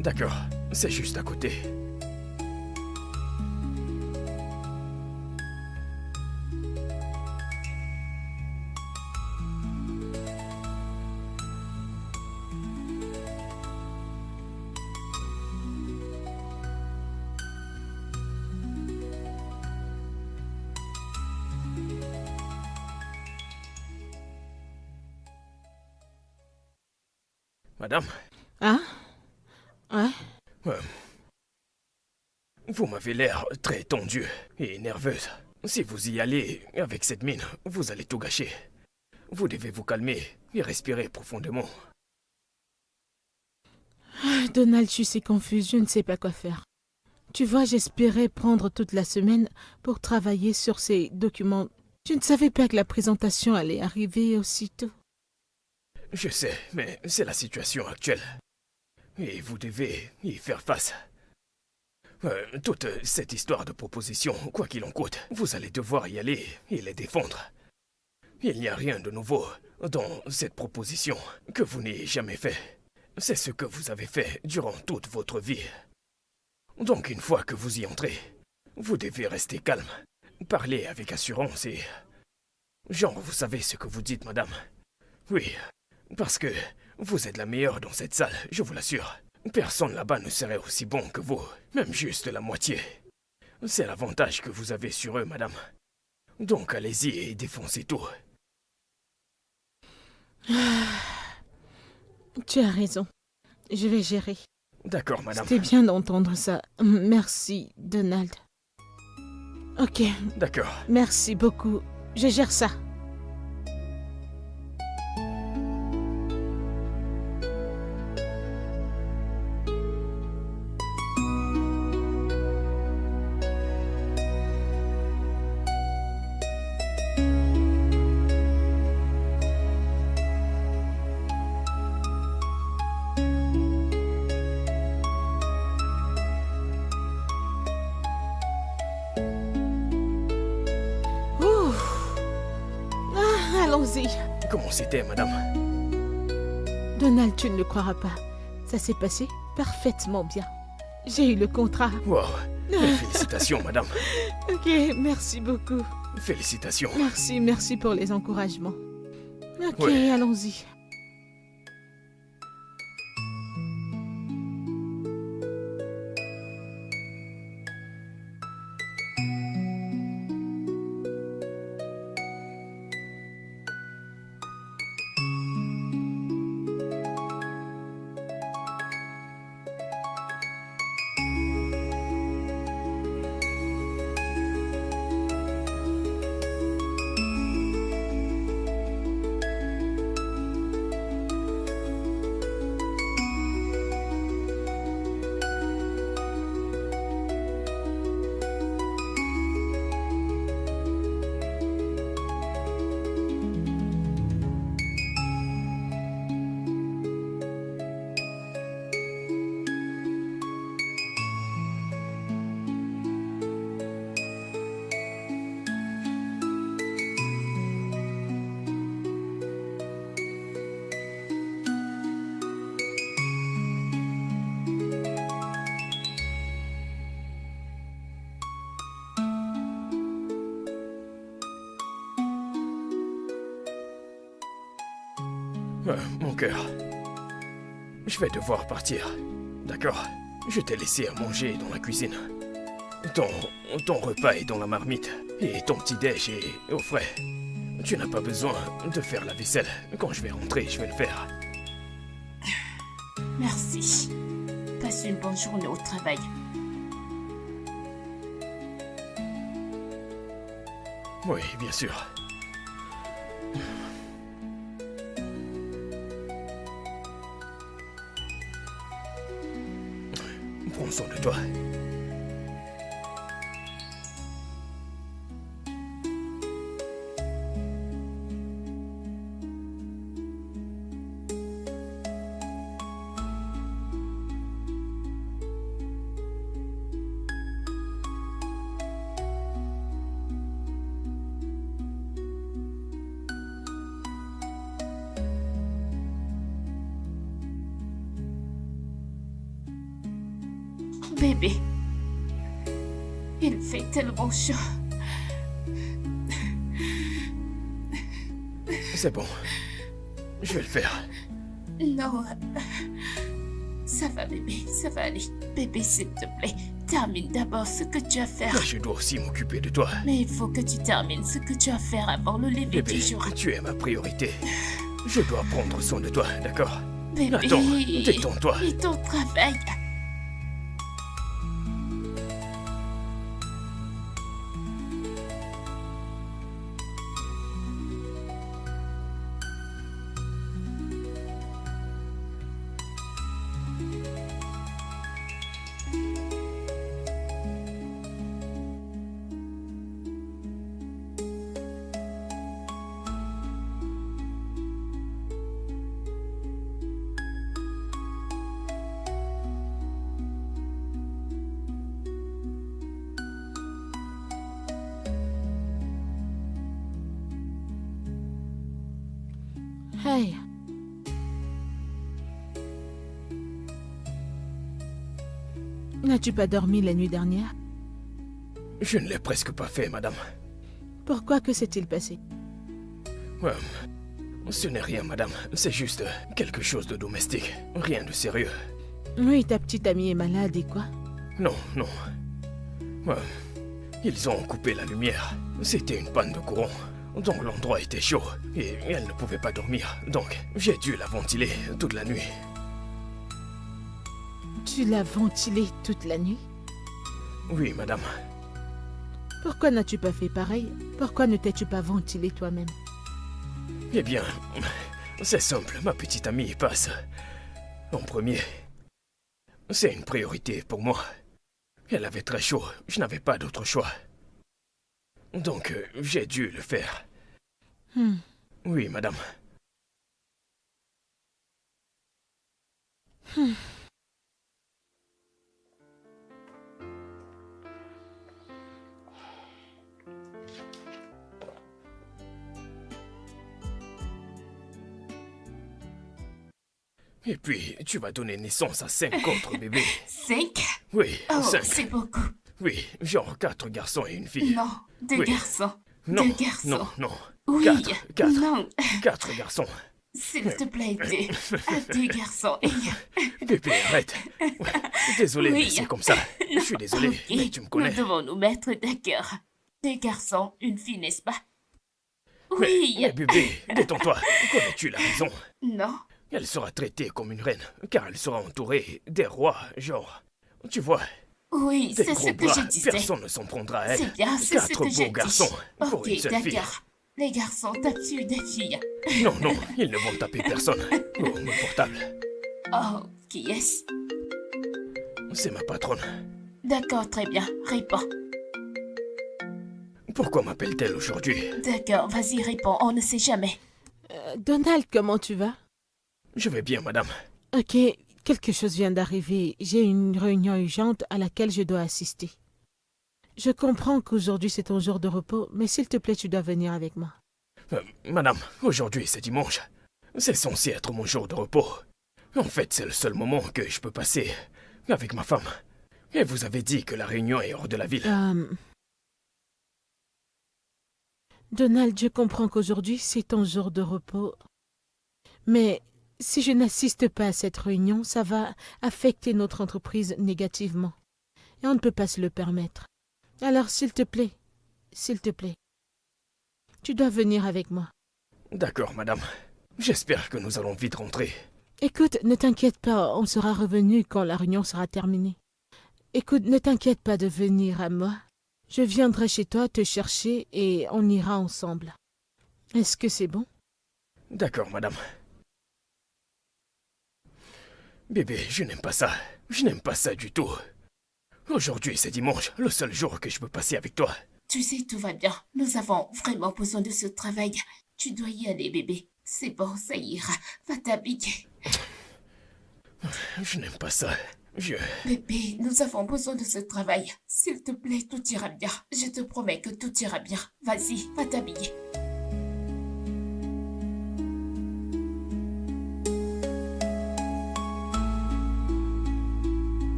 D'accord, c'est juste à côté. Madame, Ah? Ouais? vous m'avez l'air très tendue et nerveuse. Si vous y allez avec cette mine, vous allez tout gâcher. Vous devez vous calmer et respirer profondément. Donald, je suis si confuse, je ne sais pas quoi faire. Tu vois, j'espérais prendre toute la semaine pour travailler sur ces documents. Je ne savais pas que la présentation allait arriver aussitôt. Je sais, mais c'est la situation actuelle. Et vous devez y faire face. Toute cette histoire de proposition, quoi qu'il en coûte, vous allez devoir y aller et les défendre. Il n'y a rien de nouveau dans cette proposition que vous n'ayez jamais fait. C'est ce que vous avez fait durant toute votre vie. Donc une fois que vous y entrez, vous devez rester calme parlez avec assurance et... Genre, vous savez ce que vous dites, madame. Oui, parce que vous êtes la meilleure dans cette salle, je vous l'assure. Personne là-bas ne serait aussi bon que vous, même juste la moitié. C'est l'avantage que vous avez sur eux, madame. Donc allez-y et défoncez tout. Tu as raison. Je vais gérer. D'accord, madame. C'était bien d'entendre ça. Merci, Donald. Ok, D'accord. merci beaucoup. Je gère ça. Ouh. Ah, allons-y. Comment c'était, madame? Donald, tu ne le croiras pas. Ça s'est passé parfaitement bien. J'ai eu le contrat. Wow. Félicitations, madame. Ok, merci beaucoup. Félicitations. Merci pour les encouragements. Ok, Ouais. allons-y. Mon cœur. Je vais devoir partir. D'accord? Je t'ai laissé à manger dans la cuisine. Ton repas est dans la marmite. Et ton petit-déj est au frais. Tu n'as pas besoin de faire la vaisselle. Quand je vais rentrer, je vais le faire. Merci. Passe une bonne journée au travail. Oui, bien sûr. Prends soin de toi. Bébé, il fait tellement chaud. C'est bon. Je vais le faire. Non, ça va bébé, ça va aller. Bébé, s'il te plaît, termine d'abord ce que tu as à faire. Mais je dois aussi m'occuper de toi. Mais il faut que tu termines ce que tu as à faire avant le lever Bébé, du jour. tu es ma priorité. Je dois prendre soin de toi, d'accord? Bébé, Attends, détends-toi. et ton travail. Hey. N'as-tu pas dormi la nuit dernière? Je ne l'ai presque pas fait, madame. Pourquoi? Que s'est-il passé? Ce n'est rien, madame. C'est juste quelque chose de domestique. Rien de sérieux. Oui, ta petite amie est malade et quoi? Non. Ils ont coupé la lumière. C'était une panne de courant. Donc l'endroit était chaud et elle ne pouvait pas dormir. Donc j'ai dû la ventiler toute la nuit. Tu l'as ventilée toute la nuit? Oui, madame. Pourquoi n'as-tu pas fait pareil? Pourquoi ne t'es-tu pas ventilé toi-même? Eh bien, c'est simple. Ma petite amie passe en premier. C'est une priorité pour moi. Elle avait très chaud. Je n'avais pas d'autre choix. Donc, j'ai dû le faire. Oui, madame. Et puis, tu vas donner naissance à 5 autres bébés. 5? Oui, Oh, 5. c'est beaucoup. Oui, genre 4 garçons et une fille. Non, 2 Oui. garçons. Non, 2 garçons. non. Oui, 4. non. 4 garçons. S'il te plaît, 2 garçons. Bébé, arrête. Désolé, Oui. mais c'est comme ça. Je suis désolé, Ok, mais tu me connais. Nous devons nous mettre d'accord. 2 garçons, une fille, n'est-ce pas? Mais Oui. bébé, détends-toi. Connais-tu la raison? Non. Elle sera traitée comme une reine, car elle sera entourée des rois, genre. Tu vois, Oui, des c'est ce gros que bras, je disais. personne ne s'en prendra à elle. C'est bien, c'est ce 4 que j'ai beaux garçons dit. pour Ok, une seule fille. d'accord. Les garçons tapent sur des filles. Non, ils ne vont taper personne. Oh, mon portable. Oh, qui est-ce? C'est ma patronne. D'accord, très bien. Réponds. Pourquoi m'appelle-t-elle aujourd'hui? D'accord, vas-y, réponds. On ne sait jamais. Donald, comment tu vas? Je vais bien, madame. Ok, quelque chose vient d'arriver. J'ai une réunion urgente à laquelle je dois assister. Je comprends qu'aujourd'hui c'est ton jour de repos, mais s'il te plaît, tu dois venir avec moi. Madame, aujourd'hui c'est dimanche. C'est censé être mon jour de repos. En fait, c'est le seul moment que je peux passer avec ma femme. Et vous avez dit que la réunion est hors de la ville. Donald, je comprends qu'aujourd'hui c'est ton jour de repos, mais si je n'assiste pas à cette réunion, ça va affecter notre entreprise négativement. Et on ne peut pas se le permettre. Alors, s'il te plaît, tu dois venir avec moi. D'accord, madame. J'espère que nous allons vite rentrer. Écoute, ne t'inquiète pas, on sera revenu quand la réunion sera terminée. Écoute, ne t'inquiète pas de venir à moi. Je viendrai chez toi te chercher et on ira ensemble. Est-ce que c'est bon? D'accord, madame. Bébé, je n'aime pas ça. Je n'aime pas ça du tout. Aujourd'hui, c'est dimanche, le seul jour que je peux passer avec toi. Tu sais, tout va bien. Nous avons vraiment besoin de ce travail. Tu dois y aller, bébé. C'est bon, ça ira. Va t'habiller. Je n'aime pas ça. Bébé, nous avons besoin de ce travail. S'il te plaît, tout ira bien. Je te promets que tout ira bien. Vas-y, va t'habiller.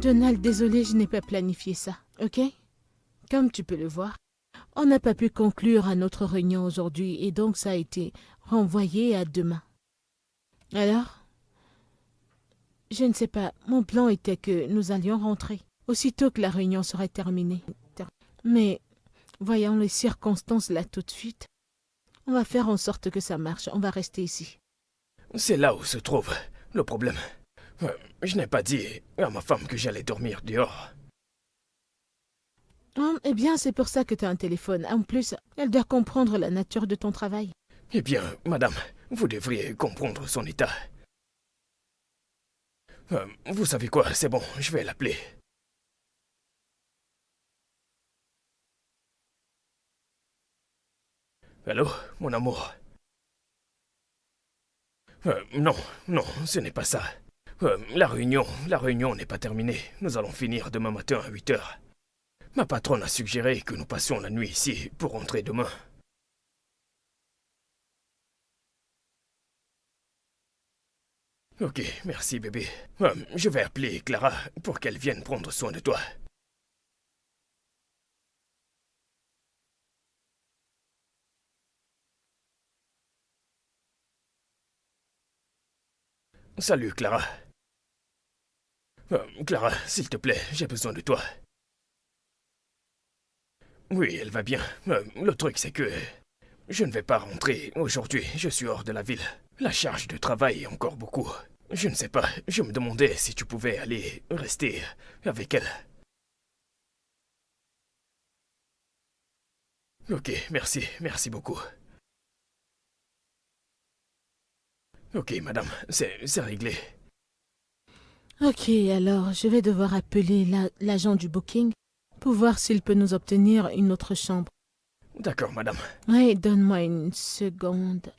Donald, désolé, je n'ai pas planifié ça, ok? Comme tu peux le voir, on n'a pas pu conclure à notre réunion aujourd'hui et donc ça a été renvoyé à demain. Alors? Je ne sais pas, mon plan était que nous allions rentrer aussitôt que la réunion serait terminée. Mais, voyant les circonstances là tout de suite, on va faire en sorte que ça marche, on va rester ici. C'est là où se trouve le problème. Je n'ai pas dit à ma femme que j'allais dormir dehors. Eh bien, c'est pour ça que tu as un téléphone. En plus, elle doit comprendre la nature de ton travail. Eh bien, madame, vous devriez comprendre son état. Vous savez quoi, c'est bon, je vais l'appeler. Allô, mon amour? Non, ce n'est pas ça. La réunion n'est pas terminée. Nous allons finir demain matin à 8 heures. Ma patronne a suggéré que nous passions la nuit ici pour rentrer demain. Ok, merci bébé. Je vais appeler Clara pour qu'elle vienne prendre soin de toi. Salut Clara. Clara, s'il te plaît, j'ai besoin de toi. Oui, elle va bien. Le truc, c'est que je ne vais pas rentrer aujourd'hui. Je suis hors de la ville. La charge de travail est encore beaucoup. Je ne sais pas. Je me demandais si tu pouvais aller rester avec elle. Ok, merci. Merci beaucoup. Ok, madame, c'est réglé. Ok, alors je vais devoir appeler l'agent du booking pour voir s'il peut nous obtenir une autre chambre. D'accord, madame. Oui, donne-moi une seconde.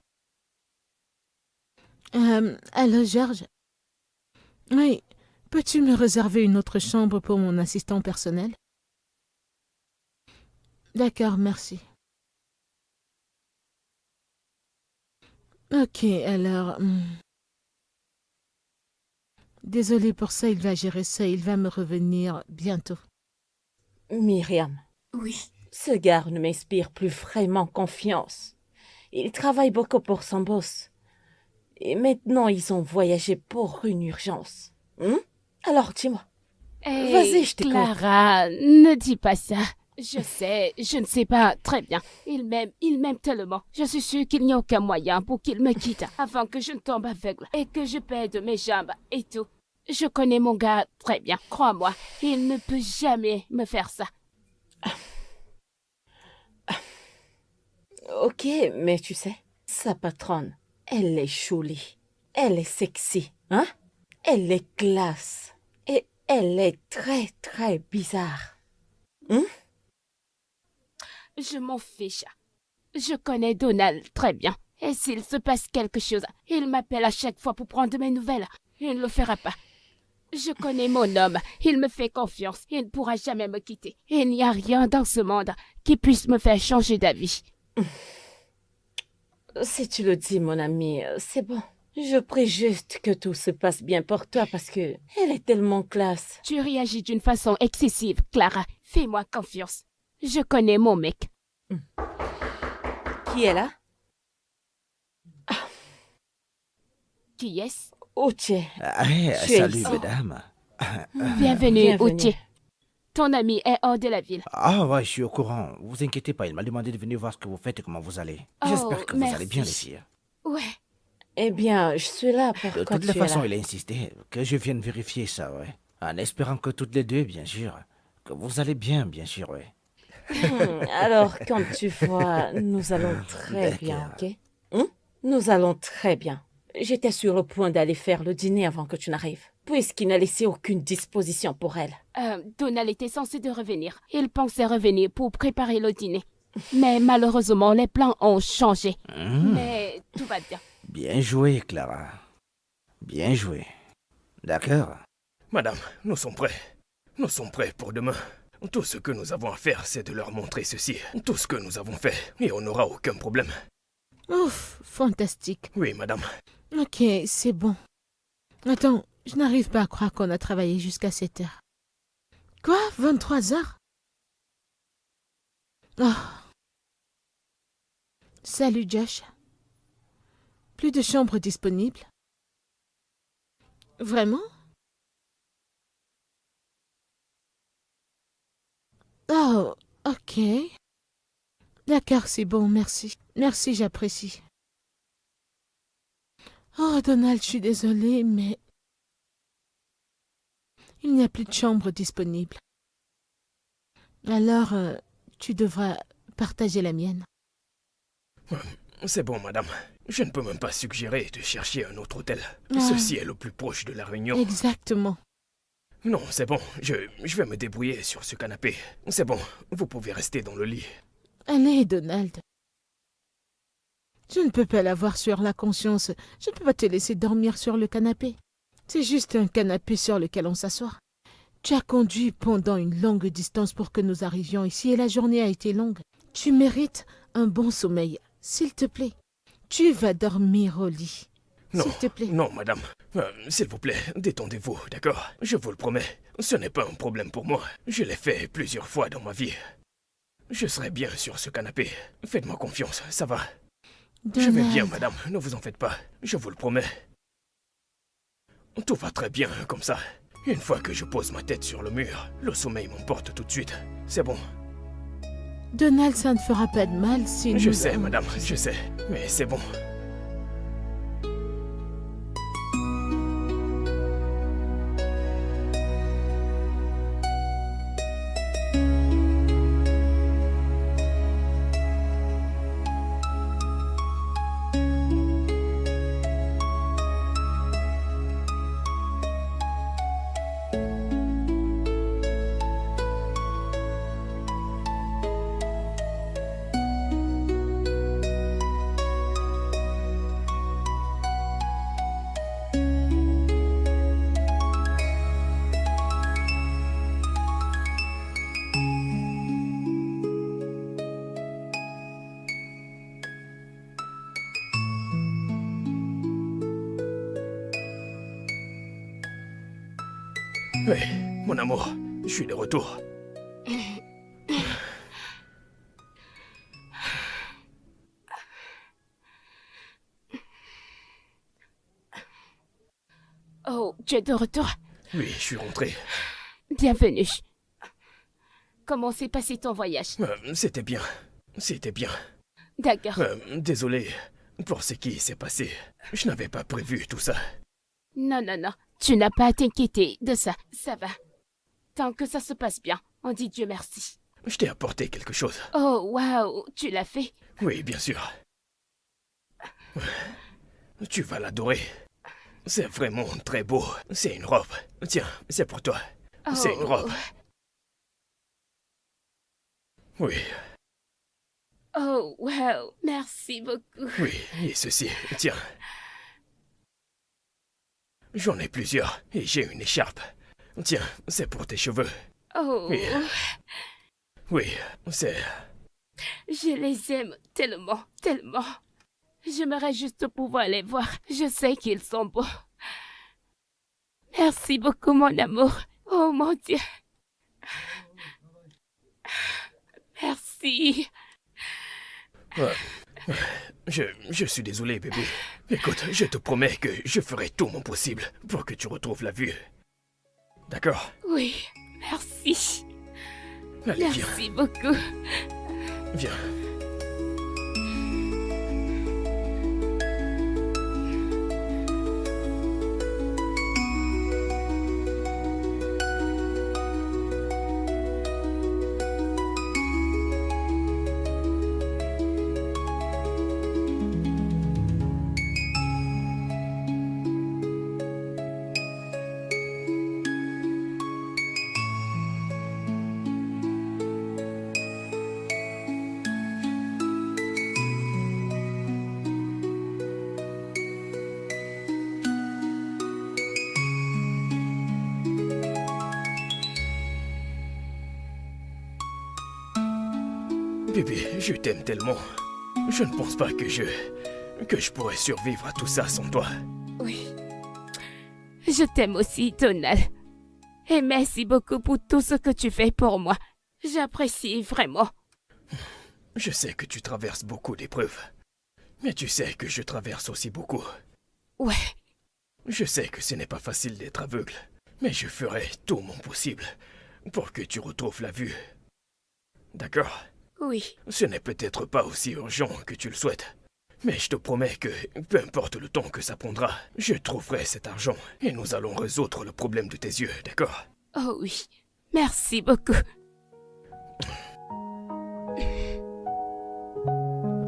Allô, Georges? Oui, peux-tu me réserver une autre chambre pour mon assistant personnel? D'accord, merci. Ok, alors... Désolée pour ça, il va gérer ça, il va me revenir bientôt. Myriam, Oui. ce gars ne m'inspire plus vraiment confiance. Il travaille beaucoup pour son boss. Et maintenant, ils ont voyagé pour une urgence. Alors, dis-moi. Hey, Vas-y, je t'écoute. Clara, ne dis pas ça. Je sais, je ne sais pas très bien. Il m'aime tellement. Je suis sûre qu'il n'y a aucun moyen pour qu'il me quitte avant que je ne tombe aveugle et que je perde mes jambes et tout. Je connais mon gars très bien, crois-moi. Il ne peut jamais me faire ça. Ok, mais tu sais, sa patronne, elle est jolie. Elle est sexy, hein? Elle est classe. Et elle est très, très bizarre. Je m'en fiche. Je connais Donald très bien. Et s'il se passe quelque chose, il m'appelle à chaque fois pour prendre mes nouvelles. Il ne le fera pas. Je connais mon homme. Il me fait confiance. Il ne pourra jamais me quitter. Il n'y a rien dans ce monde qui puisse me faire changer d'avis. Si tu le dis, mon ami, c'est bon. Je prie juste que tout se passe bien pour toi parce que elle est tellement classe. Tu réagis d'une façon excessive, Clara. Fais-moi confiance. Je connais mon mec. Qui est là? Qui est-ce? Outier. Salut, ici. mesdames. Bienvenue, Outier. Ton ami est hors de la ville. Ah ouais, je suis au courant. Vous inquiétez pas, il m'a demandé de venir voir ce que vous faites et comment vous allez. Oh, J'espère que vous allez bien, les merci. filles. Ouais. Eh bien, je suis là pour De quand toutes les tu es façons, là. il a insisté que je vienne vérifier ça, ouais. En espérant que toutes les deux, bien sûr. Que vous allez bien, bien sûr, ouais. Alors, quand tu vois, nous allons très bien, ok? Nous allons très bien. J'étais sur le point d'aller faire le dîner avant que tu n'arrives, puisqu'il n'a laissé aucune disposition pour elle. Donald était censé de revenir. Il pensait revenir pour préparer le dîner. Mais malheureusement, les plans ont changé. Mais tout va bien. Bien joué, Clara. Bien joué. D'accord. Madame, nous sommes prêts. Nous sommes prêts pour demain. Tout ce que nous avons à faire, c'est de leur montrer ceci. Tout ce que nous avons fait, et on n'aura aucun problème. Ouf, fantastique. Oui, madame. Ok, c'est bon. Attends, je n'arrive pas à croire qu'on a travaillé jusqu'à 7 heures. Quoi? 23 heures? Oh. Salut, Josh. Plus de chambres disponibles? Vraiment? Oh, ok. D'accord, c'est bon, merci. Merci, j'apprécie. Oh, Donald, je suis désolée, mais... il n'y a plus de chambre disponible. Alors, tu devras partager la mienne. C'est bon, madame. Je ne peux même pas suggérer de chercher un autre hôtel. Ah. Ceci est le plus proche de la Réunion. Exactement. Non, c'est bon. Je vais me débrouiller sur ce canapé. C'est bon. Vous pouvez rester dans le lit. Allez, Donald. Je ne peux pas l'avoir sur la conscience. Je ne peux pas te laisser dormir sur le canapé. C'est juste un canapé sur lequel on s'assoit. Tu as conduit pendant une longue distance pour que nous arrivions ici et la journée a été longue. Tu mérites un bon sommeil, s'il te plaît. Tu vas dormir au lit. Non, s'il te plaît. non, madame. S'il vous plaît, détendez-vous, d'accord? Je vous le promets, ce n'est pas un problème pour moi. Je l'ai fait plusieurs fois dans ma vie. Je serai bien sur ce canapé. Faites-moi confiance, ça va. Je vais bien, madame, ne vous en faites pas. Je vous le promets. Tout va très bien comme ça. Une fois que je pose ma tête sur le mur, le sommeil m'emporte tout de suite. C'est bon. Donald, ça ne fera pas de mal si Je nous- sais, madame, je sais. Mais c'est bon. Oui, mon amour, je suis de retour. Oh, tu es de retour. Oui, je suis rentré. Bienvenue. Comment s'est passé ton voyage? C'était bien. C'était bien. D'accord. Désolé pour ce qui s'est passé. Je n'avais pas prévu tout ça. Non, non, non. Tu n'as pas à t'inquiéter de ça. Ça va. Tant que ça se passe bien, on dit Dieu merci. Je t'ai apporté quelque chose. Oh, waouh, tu l'as fait? Oui, bien sûr. Tu vas l'adorer. C'est vraiment très beau. C'est une robe. Tiens, c'est pour toi. C'est une robe. Oui, Oh, waouh, merci beaucoup. oui, et ceci, tiens. J'en ai plusieurs et j'ai une écharpe. Tiens, c'est pour tes cheveux. Oh, Oui. Oui, c'est... je les aime tellement, tellement. J'aimerais juste pouvoir les voir. Je sais qu'ils sont beaux. Merci beaucoup, mon amour. Oh, mon Dieu. Merci. Je suis désolé, bébé. Écoute, je te promets que je ferai tout mon possible pour que tu retrouves la vue. D'accord? Oui, merci. Allez, viens, Merci beaucoup. viens. Bébé, je t'aime tellement. Je ne pense pas que je pourrais survivre à tout ça sans toi. Oui. Je t'aime aussi, Donald. Et merci beaucoup pour tout ce que tu fais pour moi. J'apprécie vraiment. Je sais que tu traverses beaucoup d'épreuves. Mais tu sais que je traverse aussi beaucoup. Ouais. Je sais que ce n'est pas facile d'être aveugle. Mais je ferai tout mon possible pour que tu retrouves la vue. D'accord? Oui. Ce n'est peut-être pas aussi urgent que tu le souhaites. Mais je te promets que, peu importe le temps que ça prendra, je trouverai cet argent et nous allons résoudre le problème de tes yeux, d'accord? Oh oui. Merci beaucoup.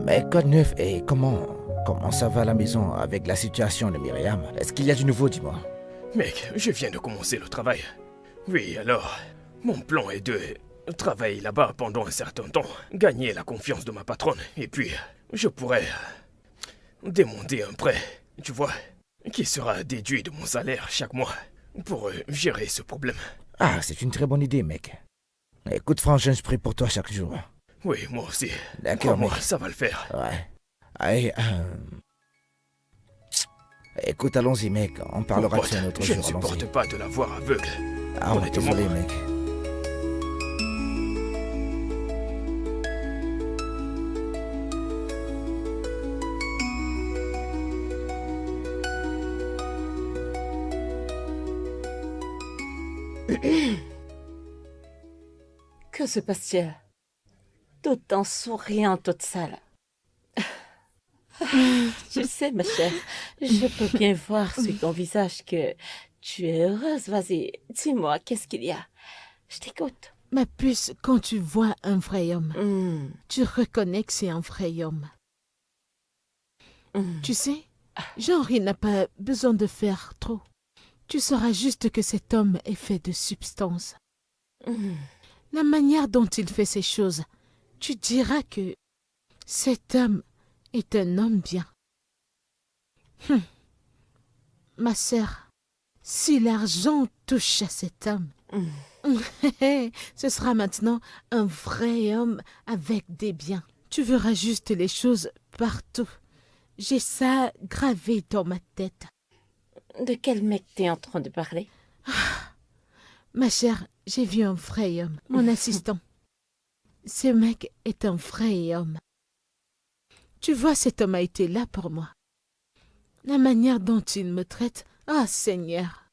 Mais code neuf, et comment ça va à la maison avec la situation de Myriam? Est-ce qu'il y a du nouveau, dis-moi? Mec, je viens de commencer le travail. Oui, alors, mon plan est de travailler là-bas pendant un certain temps, gagner la confiance de ma patronne, et puis je pourrais demander un prêt, tu vois, qui sera déduit de mon salaire chaque mois pour gérer ce problème. Ah, c'est une très bonne idée, mec. Écoute, Frangin, je prie pour toi chaque jour. Oui, moi aussi. D'accord, Crois-moi, mec. ça va le faire. Ouais. Allez, Écoute, allons-y, mec. On Mon parlera de pote, ça un autre je jour. ne supporte Allons-y. pas de la voir aveugle. Ah ouais, honnêtement. désolé, mec. Que se passe-t-il? Tout en souriant, toute seule. Tu sais, ma chère, je peux bien voir sur ton visage que tu es heureuse. Vas-y, dis-moi, qu'est-ce qu'il y a? Je t'écoute. Ma puce, quand tu vois un vrai homme, Hmm, tu reconnais que c'est un vrai homme. hmm. Tu sais, genre, il n'a pas besoin de faire trop. Tu sauras juste que cet homme est fait de substance. Hmm. La manière dont il fait ces choses, tu diras que cet homme est un homme bien. Ma sœur, si l'argent touche à cet homme, ce sera maintenant un vrai homme avec des biens. Tu verras juste les choses partout. J'ai ça gravé dans ma tête. De quel mec t'es en train de parler? Ma chère, j'ai vu un vrai homme, mon assistant. Ce mec est un vrai homme. Tu vois, cet homme a été là pour moi. La manière dont il me traite, ah Seigneur.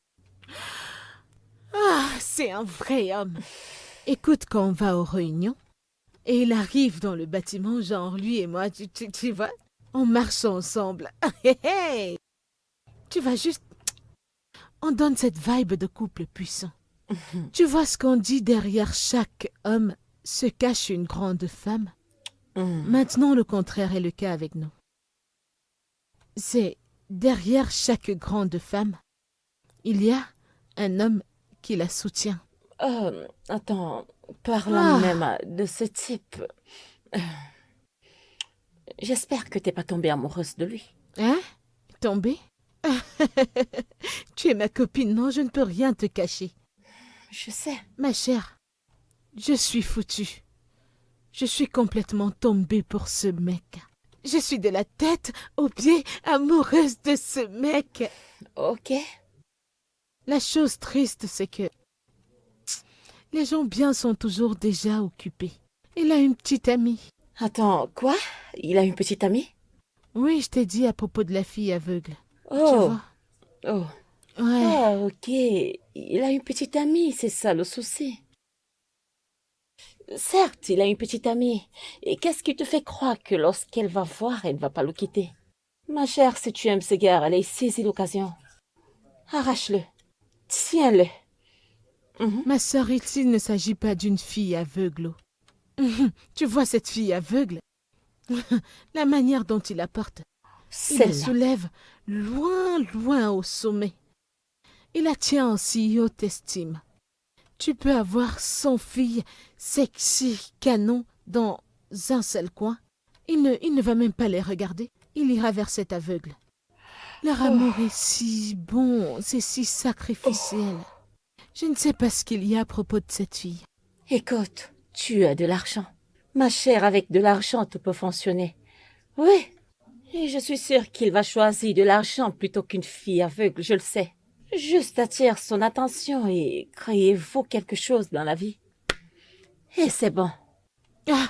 Ah, c'est un vrai homme. Écoute, quand on va aux réunions, et il arrive dans le bâtiment, genre lui et moi, tu vois, on marche ensemble. Hey, hey. Tu vas juste... On donne cette vibe de couple puissant. Tu vois ce qu'on dit, derrière chaque homme se cache une grande femme. Hmm. Maintenant, le contraire est le cas avec nous. C'est derrière chaque grande femme, il y a un homme qui la soutient. Attends, parle Ah. même de ce type. Euh, J'espère que t'es pas tombée amoureuse de lui. Hein? Tombé? Tu es ma copine, non, je ne peux rien te cacher. Je sais. Ma chère, je suis foutue. Je suis complètement tombée pour ce mec. Je suis de la tête aux pieds amoureuse de ce mec. Ok. La chose triste, c'est que les gens bien sont toujours déjà occupés. Il a une petite amie. Attends, quoi? Il a une petite amie? Oui, je t'ai dit à propos de la fille aveugle. Tu Oh, vois? oh. Ouais. Ah, ok. Il a une petite amie, c'est ça le souci. Certes, il a une petite amie. Et qu'est-ce qui te fait croire que lorsqu'elle va voir, elle ne va pas le quitter? Ma chère, si tu aimes ce gars, allez, saisis l'occasion. Arrache-le. Tiens-le. Mhm. Ma sœur, ici, il ne s'agit pas d'une fille aveugle. Tu vois cette fille aveugle? La manière dont il la porte, il la Celle-là. soulève loin, loin au sommet. Il la tient en si haute estime. Tu peux avoir 100 filles sexy canon dans un seul coin. Il ne va même pas les regarder. Il ira vers cet aveugle. Leur amour est si bon, c'est si sacrificiel. Je ne sais pas ce qu'il y a à propos de cette fille. Écoute, tu as de l'argent. Ma chère, avec de l'argent, tout peut fonctionner. Oui. Et je suis sûre qu'il va choisir de l'argent plutôt qu'une fille aveugle, je le sais. Juste attire son attention et créez-vous quelque chose dans la vie. Et c'est bon. Ah,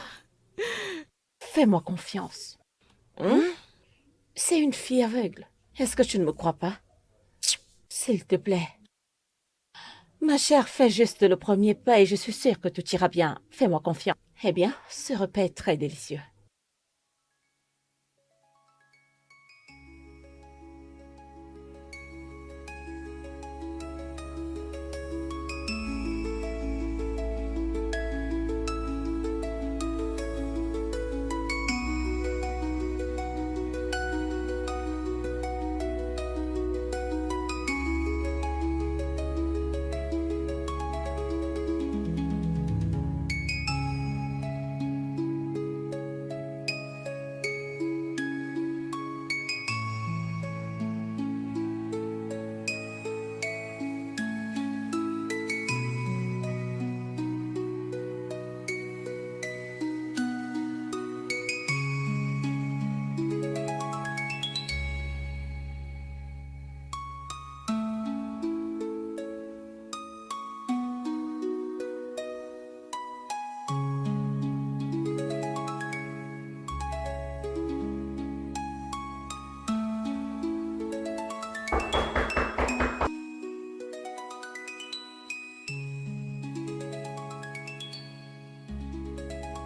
Fais-moi confiance. Hein? C'est une fille aveugle. Est-ce que tu ne me crois pas? S'il te plaît. Ma chère, fais juste le premier pas et je suis sûre que tout ira bien. Fais-moi confiance. Eh bien, ce repas est très délicieux.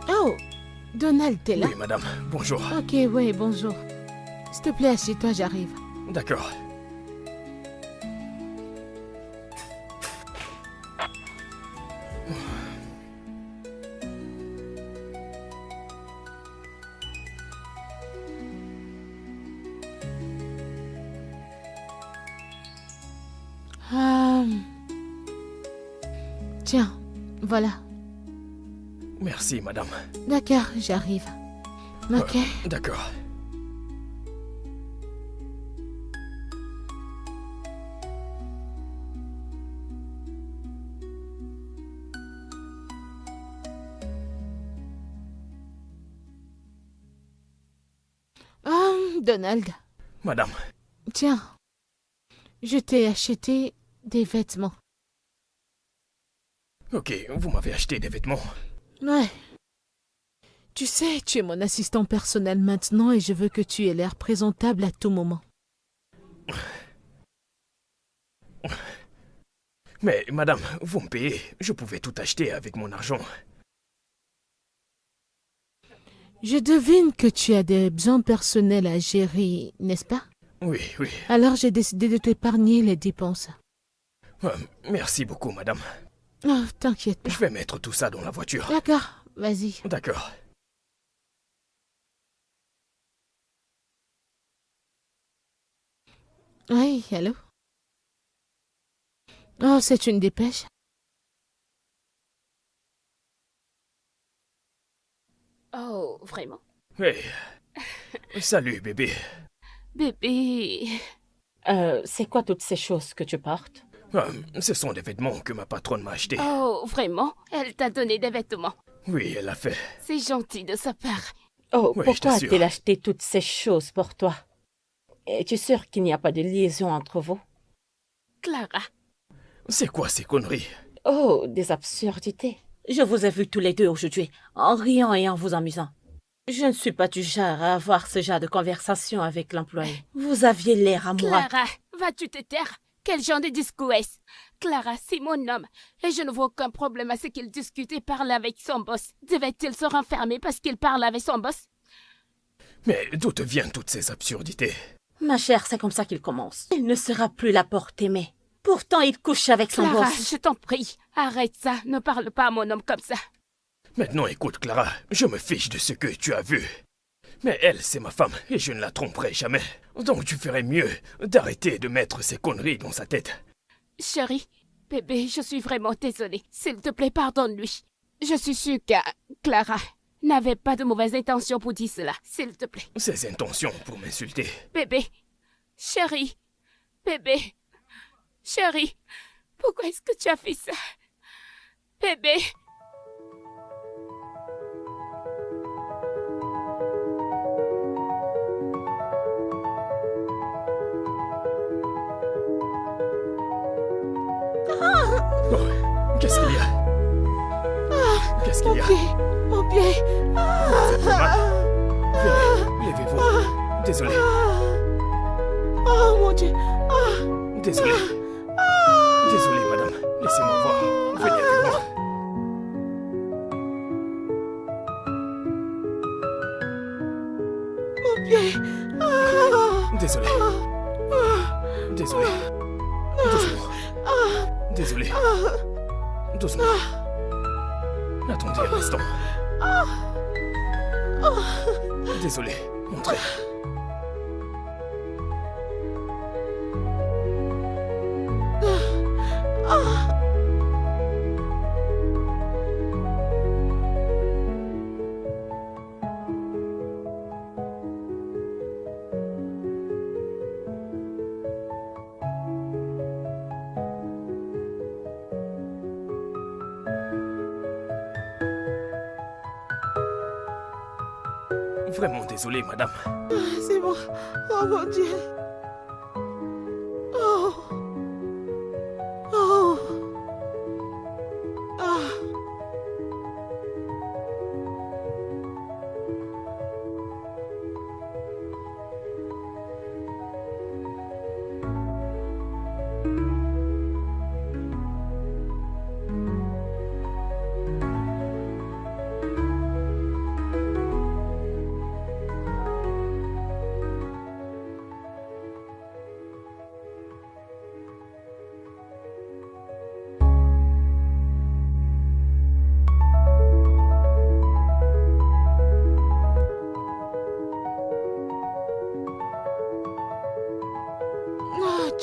Oh, Donald, t'es là? Oui, madame. Bonjour. Ok, oui, bonjour. S'il te plaît, assieds-toi, j'arrive. D'accord. Tiens, voilà. Merci, madame. D'accord, j'arrive. Ok. D'accord. Donald, Madame. tiens. Je t'ai acheté des vêtements. Ok, vous m'avez acheté des vêtements. Ouais. Tu sais, tu es mon assistant personnel maintenant et je veux que tu aies l'air présentable à tout moment. Mais, madame, vous me payez. Je pouvais tout acheter avec mon argent. Je devine que tu as des besoins personnels à gérer, n'est-ce pas? Oui, oui. Alors j'ai décidé de t'épargner les dépenses. Merci beaucoup, madame. Oh, t'inquiète pas. Je vais mettre tout ça dans la voiture. D'accord, vas-y. D'accord. Oui, allô? Oh, c'est une dépêche. Oh, vraiment? Hey. Salut, bébé. Bébé. C'est quoi toutes ces choses que tu portes? Ce sont des vêtements que ma patronne m'a achetés. Oh, vraiment? Elle t'a donné des vêtements. Oui, elle l'a fait. C'est gentil de sa part. Oh, Oui, je pourquoi t'assure. a-t-il acheté toutes ces choses pour toi? Es-tu sûr qu'il n'y a pas de liaison entre vous? Clara. C'est quoi ces conneries? Oh, des absurdités. Je vous ai vus tous les deux aujourd'hui, en riant et en vous amusant. Je ne suis pas du genre à avoir ce genre de conversation avec l'employé. Vous aviez l'air à moi. Clara, vas-tu te taire? Quel genre de discours est-ce? Clara, c'est mon homme, et je ne vois aucun problème à ce qu'il discute et parle avec son boss. Devait-il se renfermer parce qu'il parle avec son boss? Mais d'où te viennent toutes ces absurdités? Ma chère, c'est comme ça qu'il commence. Il ne sera plus la porte aimée. Pourtant, il couche avec son Clara, boss. je t'en prie, arrête ça, ne parle pas à mon homme comme ça. Maintenant, écoute, Clara, je me fiche de ce que tu as vu. Mais elle, c'est ma femme, et je ne la tromperai jamais. Donc tu ferais mieux d'arrêter de mettre ces conneries dans sa tête. Chérie, bébé, je suis vraiment désolée. S'il te plaît, pardonne-lui. Je suis sûre que Clara n'avait pas de mauvaises intentions pour dire cela. S'il te plaît. Ses intentions pour m'insulter. Bébé, chérie, bébé, chérie, pourquoi est-ce que tu as fait ça? Bébé. Oh, qu'est-ce qu'il y a? Qu'est-ce qu'il y a? Mon pied. Vous êtes mal? Venez, levez-vous. Désolé, Oh mon Dieu. désolé. Désolé, madame. Laissez-moi voir. Venez avec moi. Mon pied. Désolé. Désolé. Doucement. Désolé. Doucement. Attendez un instant. Désolé. Entrez. Vraiment désolé, madame. C'est bon. Oh mon Dieu. Oh. Oh. Ah.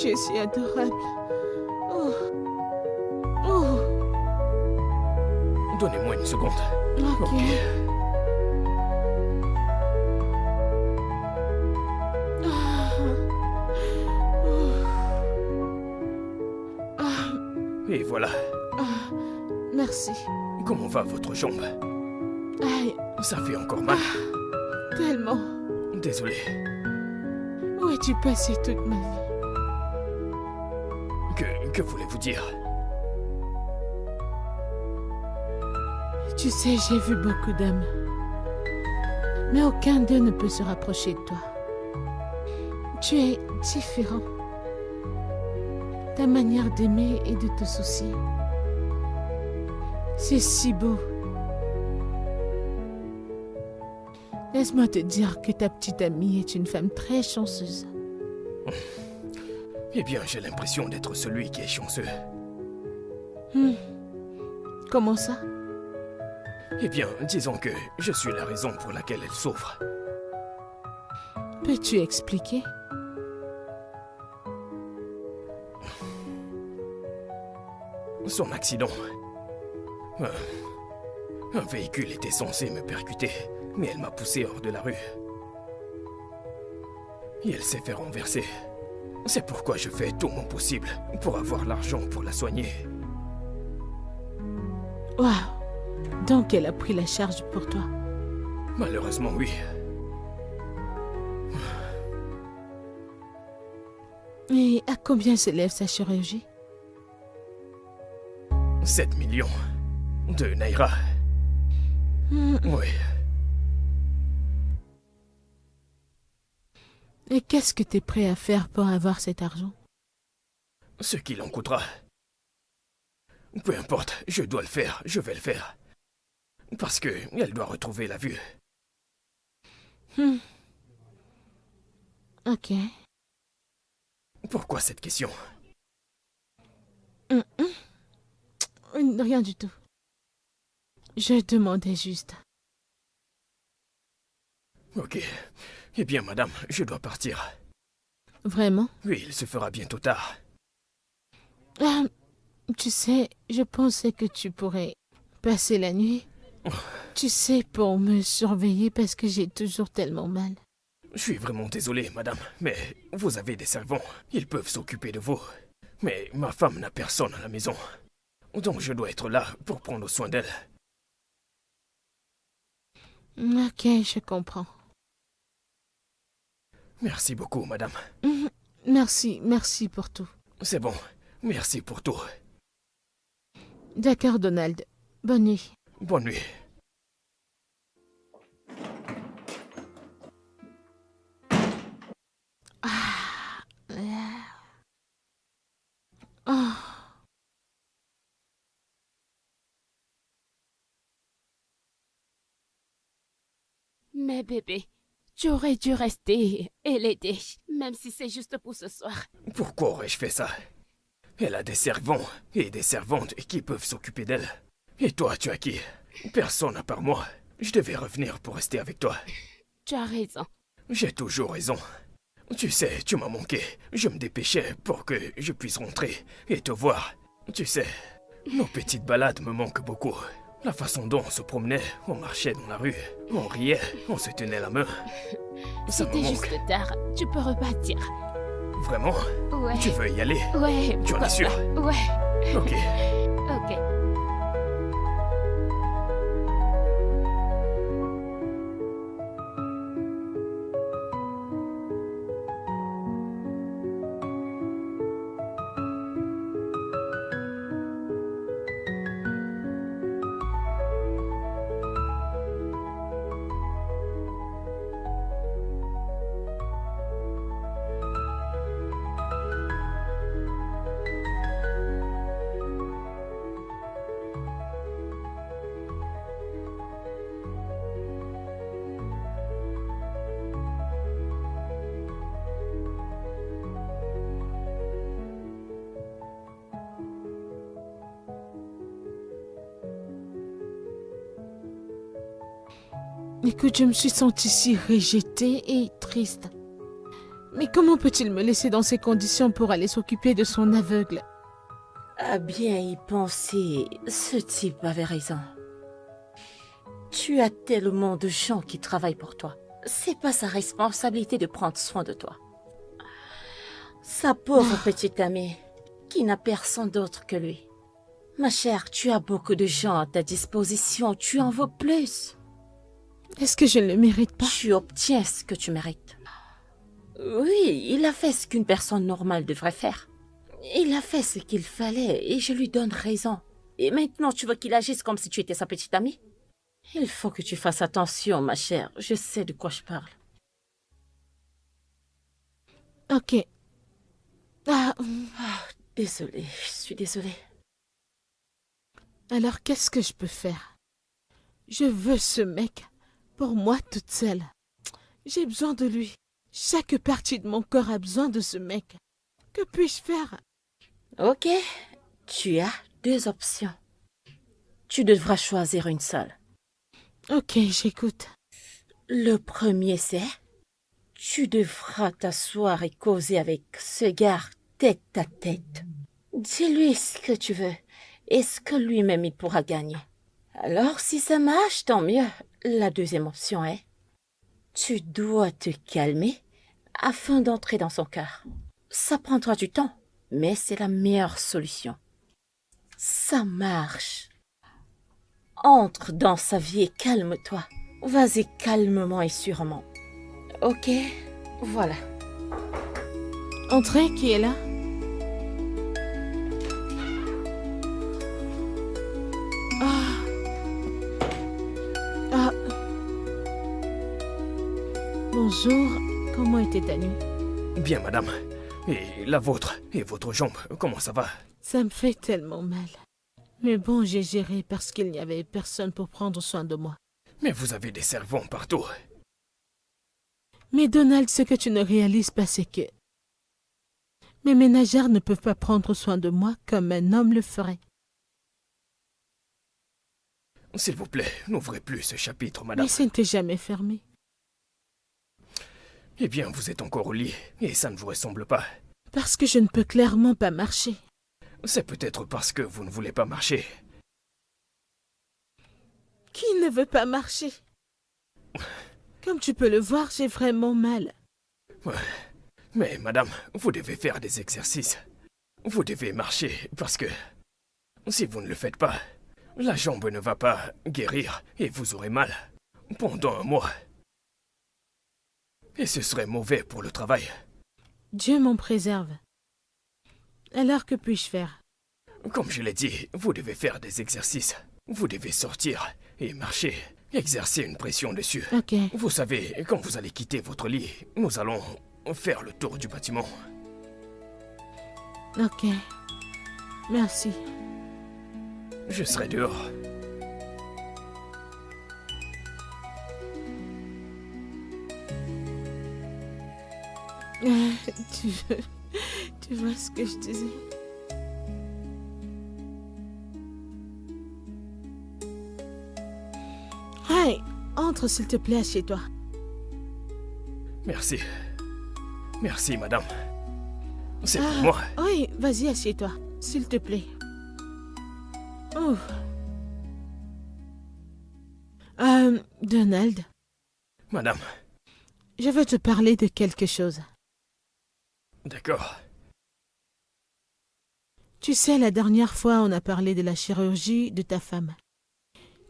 Tu es si adorable. Oh. Oh. Donnez-moi une seconde. Ok. Ah. Oh. Ah. Et voilà. Ah. Merci. Comment va votre jambe? Aïe, Ça fait encore mal. tellement. Désolé. Où as-tu passé toute ma vie? Que voulez-vous dire? Tu sais, j'ai vu beaucoup d'hommes. Mais aucun d'eux ne peut se rapprocher de toi. Tu es différent. Ta manière d'aimer et de te soucier. C'est si beau. Laisse-moi te dire que ta petite amie est une femme très chanceuse. Eh bien, j'ai l'impression d'être celui qui est chanceux. Comment ça? Eh bien, disons que je suis la raison pour laquelle elle souffre. Peux-tu expliquer? Son accident. Un véhicule était censé me percuter, mais elle m'a poussé hors de la rue. Et elle s'est fait renverser. C'est pourquoi je fais tout mon possible pour avoir l'argent pour la soigner. Waouh! Donc elle a pris la charge pour toi. Malheureusement, oui. Et à combien s'élève sa chirurgie? 7 millions de Naira. Oui. Et qu'est-ce que tu es prêt à faire pour avoir cet argent? Ce qu'il en coûtera. Peu importe, je dois le faire, je vais le faire. Parce que elle doit retrouver la vue. Ok. Pourquoi cette question? Rien du tout. Je demandais juste. Ok. Eh bien, madame, je dois partir. Vraiment? Oui, il se fera bientôt tard. Ah, tu sais, je pensais que tu pourrais passer la nuit. Tu sais, pour me surveiller parce que j'ai toujours tellement mal. Je suis vraiment désolé, madame, mais vous avez des servants. Ils peuvent s'occuper de vous. Mais ma femme n'a personne à la maison. Donc je dois être là pour prendre soin d'elle. Ok, je comprends. Merci beaucoup, madame. Merci pour tout. C'est bon. Merci pour tout. D'accord, Donald. Bonne nuit. Bonne nuit. Oh. Mais bébé, tu aurais dû rester et l'aider, même si c'est juste pour ce soir. Pourquoi aurais-je fait ça? Elle a des servants et des servantes qui peuvent s'occuper d'elle. Et toi, tu as qui? Personne à part moi. Je devais revenir pour rester avec toi. Tu as raison. J'ai toujours raison. Tu sais, tu m'as manqué. Je me dépêchais pour que je puisse rentrer et te voir. Tu sais, nos petites balades me manquent beaucoup. La façon dont on se promenait, on marchait dans la rue, on riait, on se tenait la main. Ça me C'était manque. juste tard. Tu peux repartir. Vraiment? Ouais. Tu veux y aller? Ouais. Tu en pourquoi es sûr? pas. Ouais. Ok. Ok. Écoute, je me suis sentie si rejetée et triste. Mais comment peut-il me laisser dans ces conditions pour aller s'occuper de son aveugle? À bien y penser, ce type avait raison. Tu as tellement de gens qui travaillent pour toi. C'est pas sa responsabilité de prendre soin de toi. Sa pauvre petite amie, qui n'a personne d'autre que lui. Ma chère, tu as beaucoup de gens à ta disposition, tu en veux plus. Est-ce que je ne le mérite pas? Tu obtiens ce que tu mérites. Oui, il a fait ce qu'une personne normale devrait faire. Il a fait ce qu'il fallait et je lui donne raison. Et maintenant, tu veux qu'il agisse comme si tu étais sa petite amie? Il faut que tu fasses attention, ma chère. Je sais de quoi je parle. Ok. Désolée, je suis désolée. Alors qu'est-ce que je peux faire? Je veux ce mec pour moi toute seule. J'ai besoin de lui. Chaque partie de mon corps a besoin de ce mec. Que puis-je faire? Ok, tu as 2 options. Tu devras choisir une seule. Ok, j'écoute. Le premier, c'est... Tu devras t'asseoir et causer avec ce gars tête à tête. Dis-lui ce que tu veux et ce que lui-même il pourra gagner. Alors, si ça marche, tant mieux. La deuxième option est... Tu dois te calmer afin d'entrer dans son cœur. Ça prendra du temps, mais c'est la meilleure solution. Ça marche. Entre dans sa vie et calme-toi. Vas-y calmement et sûrement. Ok, voilà. Entrez, qui est là? Ah. Bonjour, comment était ta nuit? Bien, madame. Et la vôtre? Et votre jambe? Comment ça va? Ça me fait tellement mal. Mais bon, j'ai géré parce qu'il n'y avait personne pour prendre soin de moi. Mais vous avez des servants partout. Mais Donald, ce que tu ne réalises pas, c'est que mes ménagères ne peuvent pas prendre soin de moi comme un homme le ferait. S'il vous plaît, n'ouvrez plus ce chapitre, madame. Mais ça n'était jamais fermé. Eh bien, vous êtes encore au lit, et ça ne vous ressemble pas. Parce que je ne peux clairement pas marcher. C'est peut-être parce que vous ne voulez pas marcher. Qui ne veut pas marcher? Comme tu peux le voir, j'ai vraiment mal. Ouais. Mais madame, vous devez faire des exercices. Vous devez marcher, parce que si vous ne le faites pas, la jambe ne va pas guérir et vous aurez mal pendant un mois. Et ce serait mauvais pour le travail. Dieu m'en préserve. Alors que puis-je faire? Comme je l'ai dit, vous devez faire des exercices. Vous devez sortir et marcher. Exercer une pression dessus. Ok. Vous savez, quand vous allez quitter votre lit, nous allons faire le tour du bâtiment. Ok. Merci. Je serai dehors. Tu vois ce que je disais? Hey, entre s'il te plaît, assieds-toi. Merci. Merci, madame. C'est pour moi. Oui, vas-y, assieds-toi, s'il te plaît. Oh. Donald, Madame, je veux te parler de quelque chose. d'accord. Tu sais, la dernière fois, on a parlé de la chirurgie de ta femme.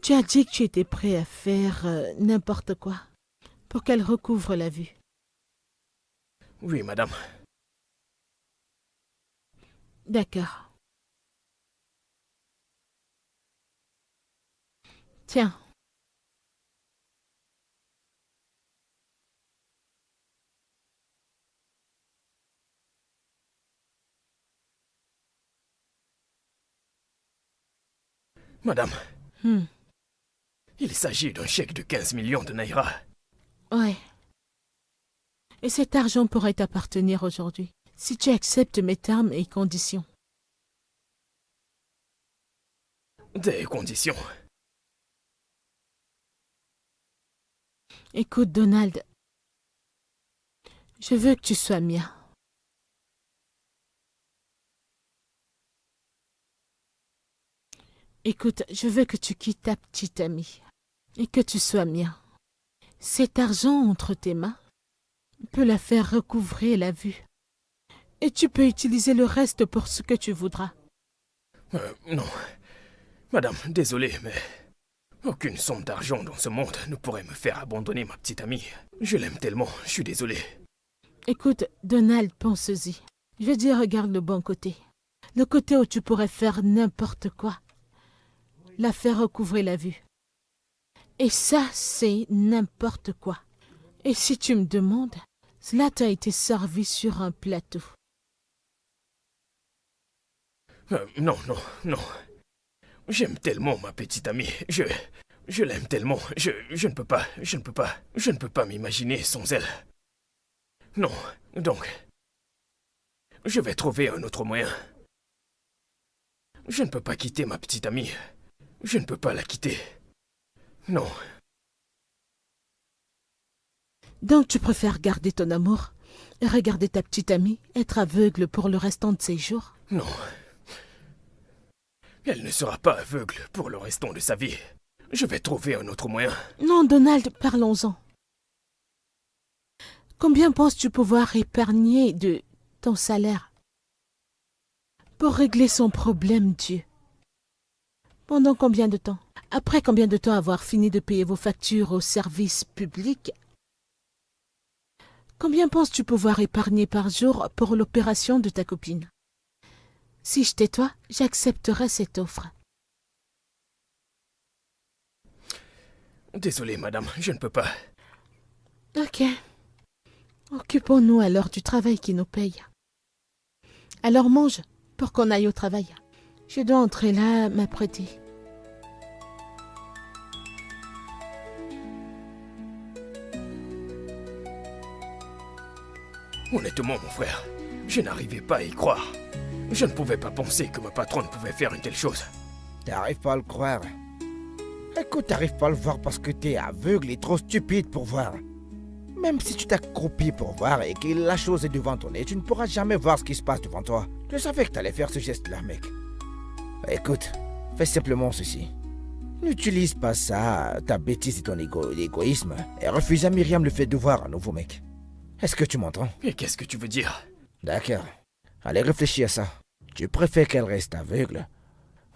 Tu as dit que tu étais prêt à faire n'importe quoi pour qu'elle recouvre la vue. Oui, madame. D'accord. Tiens. Madame, Hmm. il s'agit d'un chèque de 15 millions de Naira. Ouais. Et cet argent pourrait t'appartenir aujourd'hui, si tu acceptes mes termes et conditions. Des conditions. Écoute, Donald. Je veux que tu sois mien. Écoute, je veux que tu quittes ta petite amie et que tu sois mien. Cet argent entre tes mains peut la faire recouvrer la vue. Et tu peux utiliser le reste pour ce que tu voudras. Non. Madame, désolé, mais aucune somme d'argent dans ce monde ne pourrait me faire abandonner ma petite amie. Je l'aime tellement, je suis désolé. Écoute, Donald, pense-y. Je veux dire, regarde le bon côté. Le côté où tu pourrais faire n'importe quoi. La faire recouvrer la vue. Et ça, c'est n'importe quoi. Et si tu me demandes, cela t'a été servi sur un plateau. Non. J'aime tellement ma petite amie. Je l'aime tellement. Je ne peux pas m'imaginer sans elle. Non, donc, je vais trouver un autre moyen. Je ne peux pas quitter ma petite amie. Je ne peux pas la quitter. Non. Donc tu préfères garder ton amour et regarder ta petite amie être aveugle pour le restant de ses jours? Non. Elle ne sera pas aveugle pour le restant de sa vie. Je vais trouver un autre moyen. Non, Donald, parlons-en. Combien penses-tu pouvoir épargner de ton salaire pour régler son problème, Dieu? Pendant combien de temps? Après combien de temps avoir fini de payer vos factures au service public? Combien penses-tu pouvoir épargner par jour pour l'opération de ta copine? Si j'étais toi, j'accepterais cette offre. Désolé, madame, je ne peux pas. Ok. Occupons-nous alors du travail qui nous paye. Alors mange, pour qu'on aille au travail. Je dois entrer là, m'apprêter. Honnêtement, mon frère, je n'arrivais pas à y croire. Je ne pouvais pas penser que ma patronne pouvait faire une telle chose. T'arrives pas à le croire. Écoute, t'arrives pas à le voir parce que t'es aveugle et trop stupide pour voir. Même si tu t'accroupis pour voir et que la chose est devant ton nez, tu ne pourras jamais voir ce qui se passe devant toi. Je savais que t'allais faire ce geste-là, mec. Écoute, fais simplement ceci. N'utilise pas ça, ta bêtise et ton égoïsme, et refuse à Myriam le fait de voir à nouveau, mec. Est-ce que tu m'entends? Et qu'est-ce que tu veux dire? D'accord. Allez, réfléchis à ça. Tu préfères qu'elle reste aveugle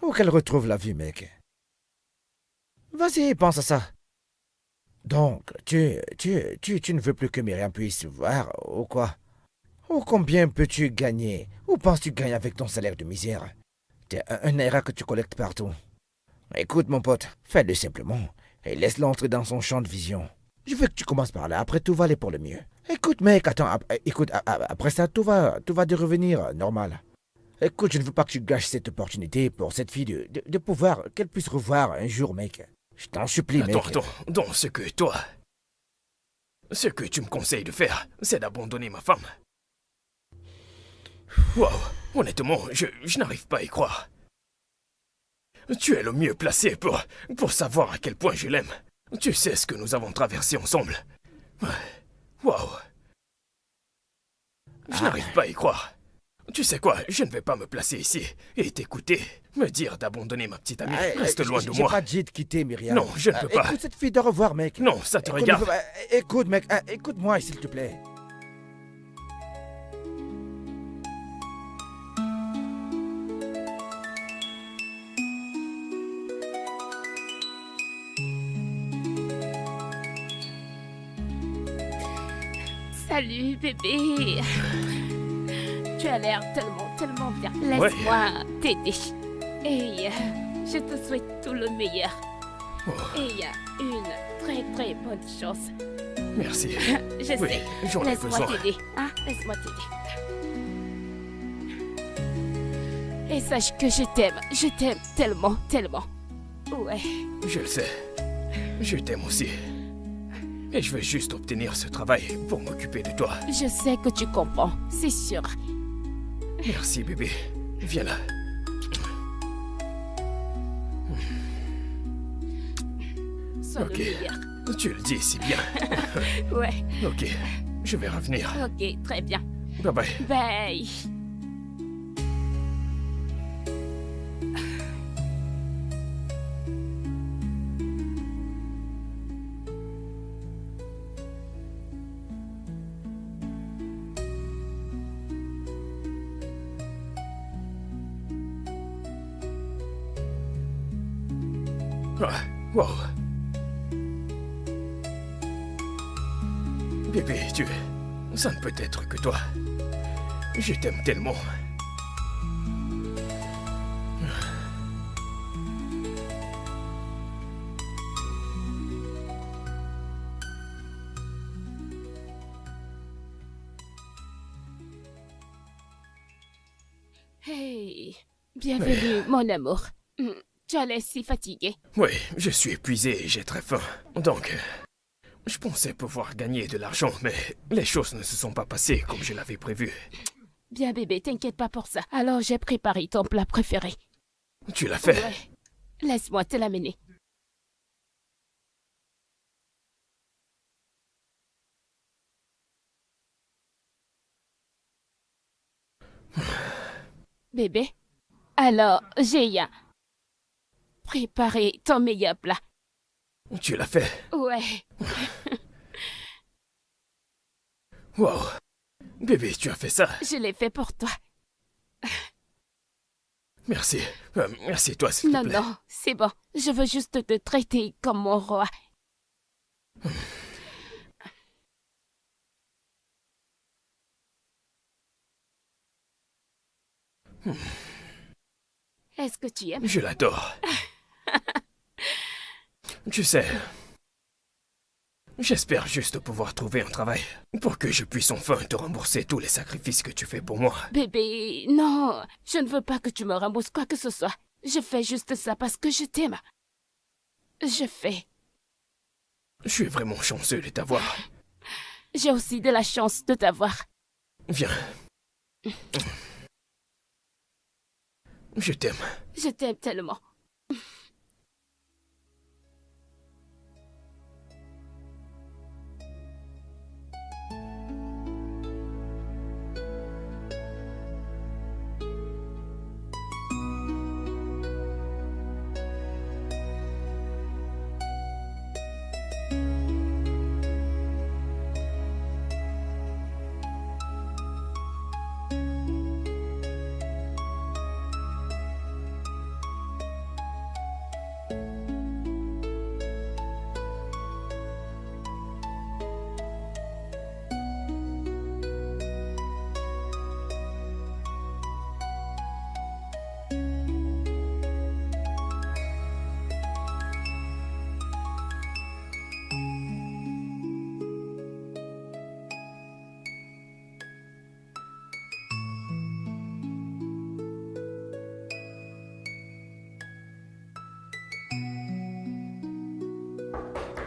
ou qu'elle retrouve la vue, mec? Vas-y, pense à ça. Donc, tu ne veux plus que Myriam puisse voir, ou quoi? Ou combien peux-tu gagner? Ou penses-tu gagner avec ton salaire de misère? T'es un erreur que tu collectes partout. Écoute, mon pote, fais-le simplement et laisse-le entrer dans son champ de vision. Je veux que tu commences par là, après tout va aller pour le mieux. Écoute, mec, attends, écoute, après ça, tout va revenir normal. Écoute, je ne veux pas que tu gâches cette opportunité pour cette fille de pouvoir, qu'elle puisse revoir un jour, mec. Je t'en supplie, mec. Attends, donc ce que tu me conseilles de faire, c'est d'abandonner ma femme. Waouh, honnêtement, je n'arrive pas à y croire. Tu es le mieux placé pour savoir à quel point je l'aime. Tu sais ce que nous avons traversé ensemble. Waouh. Je n'arrive pas à y croire. Tu sais quoi, je ne vais pas me placer ici et t'écouter, me dire d'abandonner ma petite amie. Reste loin de moi. J'ai pas dit de quitter, Myriam. Non, je ne peux pas. Écoute cette fille de revoir, mec. Non, ça te regarde. Écoute, mec, écoute-moi, s'il te plaît. Salut bébé. Tu as l'air tellement bien. Laisse-moi t'aider. Et je te souhaite tout le meilleur. Oh. Et une très bonne chance. Merci. Je sais. J'en ai Laisse-moi besoin. t'aider. Hein? Laisse-moi t'aider. Et sache que je t'aime tellement. Ouais. Je le sais. Je t'aime aussi. Et je veux juste obtenir ce travail pour m'occuper de toi. Je sais que tu comprends, c'est sûr. Merci, bébé. Viens là. Sois le Ok. meilleur. Tu le dis si bien. Ouais. Ok. Je vais revenir. Ok, très bien. Bye bye. Bye. Ah, wow. Bébé, ça ne peut être que toi. Je t'aime tellement. Hey, bienvenue, mon amour. Tu as l'air si fatigué. Oui, je suis épuisé et j'ai très faim. Donc, je pensais pouvoir gagner de l'argent, mais les choses ne se sont pas passées comme je l'avais prévu. Bien bébé, t'inquiète pas pour ça. Alors j'ai préparé ton plat préféré. Tu l'as fait? Ouais. Laisse-moi te l'amener. Bébé, alors j'ai préparé ton meilleur plat. Tu l'as fait? Ouais. Wow. Bébé, tu as fait ça? Je l'ai fait pour toi. Merci. Merci toi, s'il te Non, plaît. non, c'est bon. Je veux juste te traiter comme mon roi. Est-ce que tu aimes? Je l'adore. Tu sais, j'espère juste pouvoir trouver un travail pour que je puisse enfin te rembourser tous les sacrifices que tu fais pour moi. Bébé, non, je ne veux pas que tu me rembourses quoi que ce soit. Je fais juste ça parce que je t'aime. Je fais. Je suis vraiment chanceux de t'avoir. J'ai aussi de la chance de t'avoir. Viens. Je t'aime. Je t'aime tellement.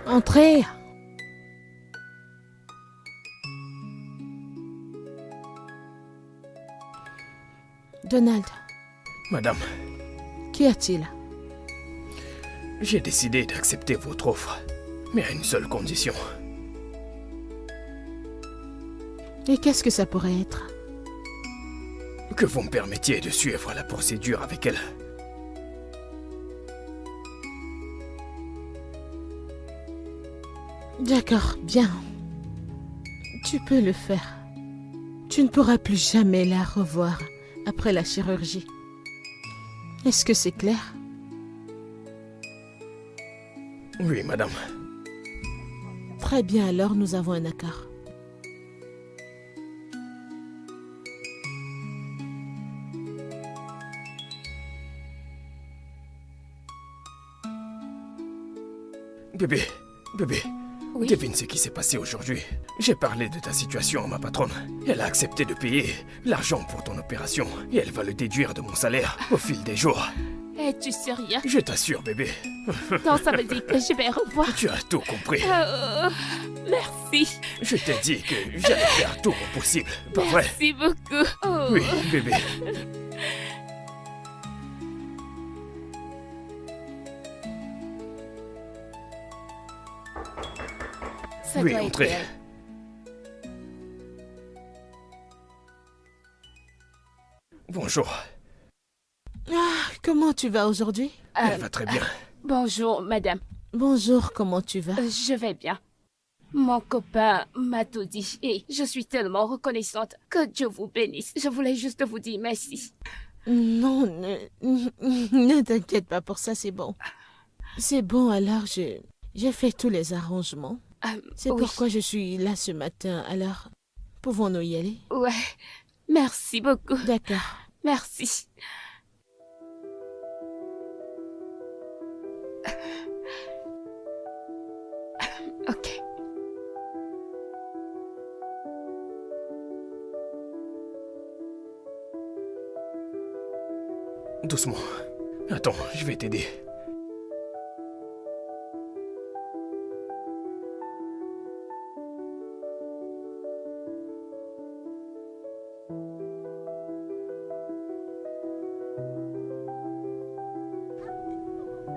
Entrez. Donald, Madame, qu'y a-t-il? j'ai décidé d'accepter votre offre, mais à une seule condition. Et qu'est-ce que ça pourrait être? Que vous me permettiez de suivre la procédure avec elle. D'accord, bien. Tu peux le faire. Tu ne pourras plus jamais la revoir après la chirurgie. Est-ce que c'est clair? Oui, madame. Très bien, alors nous avons un accord. Bébé, Oui. devine ce qui s'est passé aujourd'hui. J'ai parlé de ta situation à ma patronne. Elle a accepté de payer l'argent pour ton opération et elle va le déduire de mon salaire au fil des jours. Es-tu sérieux? Je t'assure, bébé. Donc ça veut dire que je vais revoir. Tu as tout compris. Merci. Je t'ai dit que j'allais faire tout mon possible, pas vrai? Merci beaucoup. Oh. Oui, bébé. Ça Oui, doit être entrez. elle. Bonjour. Ah, comment tu vas aujourd'hui? Elle va très bien. Bonjour, madame. Bonjour, comment tu vas? Je vais bien. Mon copain m'a tout dit et je suis tellement reconnaissante. Que Dieu vous bénisse. Je voulais juste vous dire merci. Non, ne t'inquiète pas pour ça, c'est bon. C'est bon, alors j'ai fait tous les arrangements. C'est Oui. pourquoi je suis là ce matin, alors pouvons-nous y aller? Ouais. Merci beaucoup. D'accord. Merci. Ok. Doucement. Attends, je vais t'aider.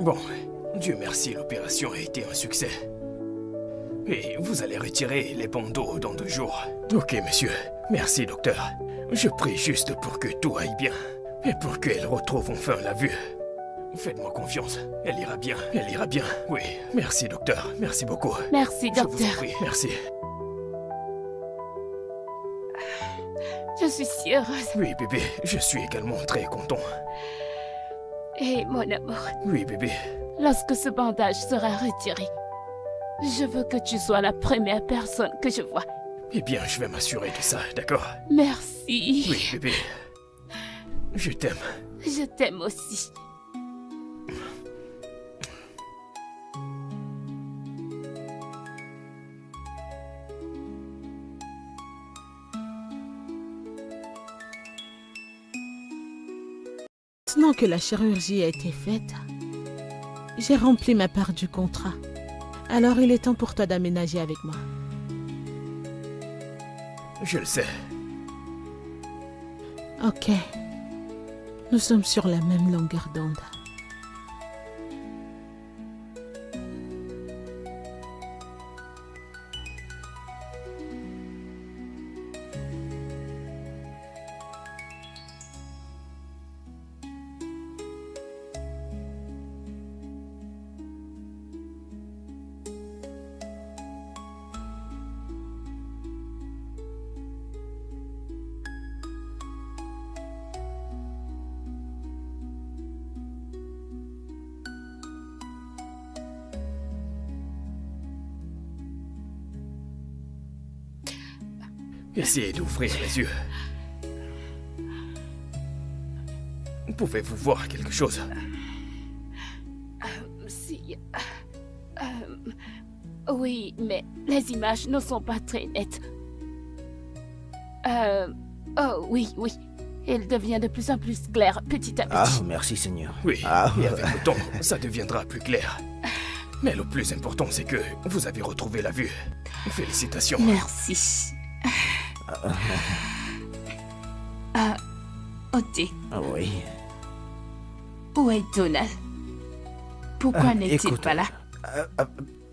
Bon, Dieu merci, l'opération a été un succès. Et vous allez retirer les bandeaux dans 2 jours. Ok, monsieur. Merci, docteur. Je prie juste pour que tout aille bien. Et pour qu'elle retrouve enfin la vue. Faites-moi confiance. Elle ira bien. Elle ira bien. Oui. Merci, docteur. Merci beaucoup. Merci, Je vous en docteur. prie. Merci. Je suis si heureuse. Oui, bébé. Je suis également très content. Et mon amour, Oui, bébé. lorsque ce bandage sera retiré, je veux que tu sois la première personne que je vois. Eh bien, je vais m'assurer de ça, d'accord? Merci. Oui, bébé. Je t'aime. Je t'aime aussi. Maintenant que la chirurgie a été faite, j'ai rempli ma part du contrat. Alors il est temps pour toi d'aménager avec moi. Je le sais. Ok. Nous sommes sur la même longueur d'onde. Essayez d'ouvrir les yeux. Pouvez-vous voir quelque chose? Si. Oui, mais les images ne sont pas très nettes. Oh oui, oui. Il devient de plus en plus clair petit à Ah, petit. merci Seigneur. Oui, Ah, et avec le temps, ça deviendra plus clair. Mais le plus important, c'est que vous avez retrouvé la vue. Félicitations. Merci. Oti, ah oui. où est Donald? Pourquoi Ah, n'est-il écoute, pas là?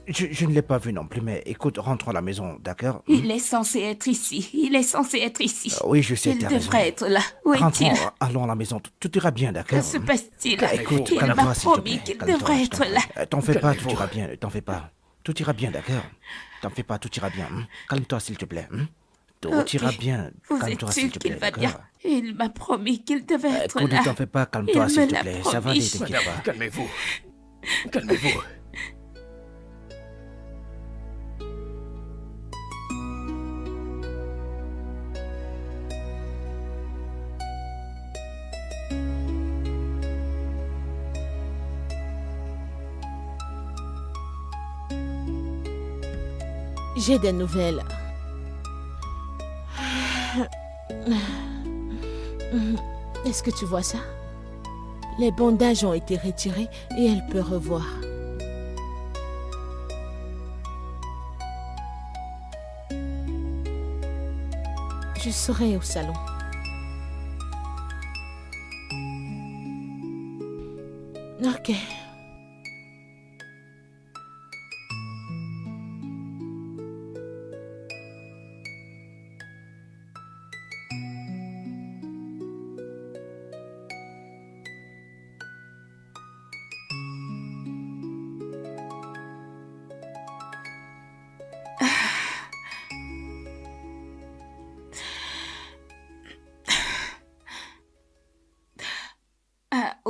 Je ne l'ai pas vu non plus, mais écoute, rentrons à la maison, d'accord? Il est censé être ici. Il est censé être ici. Oui, je sais, Il t'as raison. devrait être là. Où est-il? Rentrons, allons à la maison, tout ira bien, d'accord? Que se passe-t-il? Écoute, Il calme-toi, m'a s'il te promis plaît. qu'il Calme-toi, devrait je t'en être là. prie. T'en fais pas, tout Calmez-vous. ira bien, t'en fais pas. Tout ira bien, d'accord? T'en fais pas, tout ira bien. Calme-toi, s'il te plaît. Tout Ok. ira bien. Vous Calme-toi, êtes s'il sûr te qu'il plaît, va bien? d'accord? Il m'a promis qu'il devait être Écoute, là. ne t'en fais pas, calme-toi, Il s'il me te l'a plaît. Ça va promis. aller, t'inquiète Madame, pas. calmez-vous. Calmez-vous. J'ai des nouvelles. Est-ce que tu vois ça? Les bandages ont été retirés et elle peut revoir. Je serai au salon. Ok.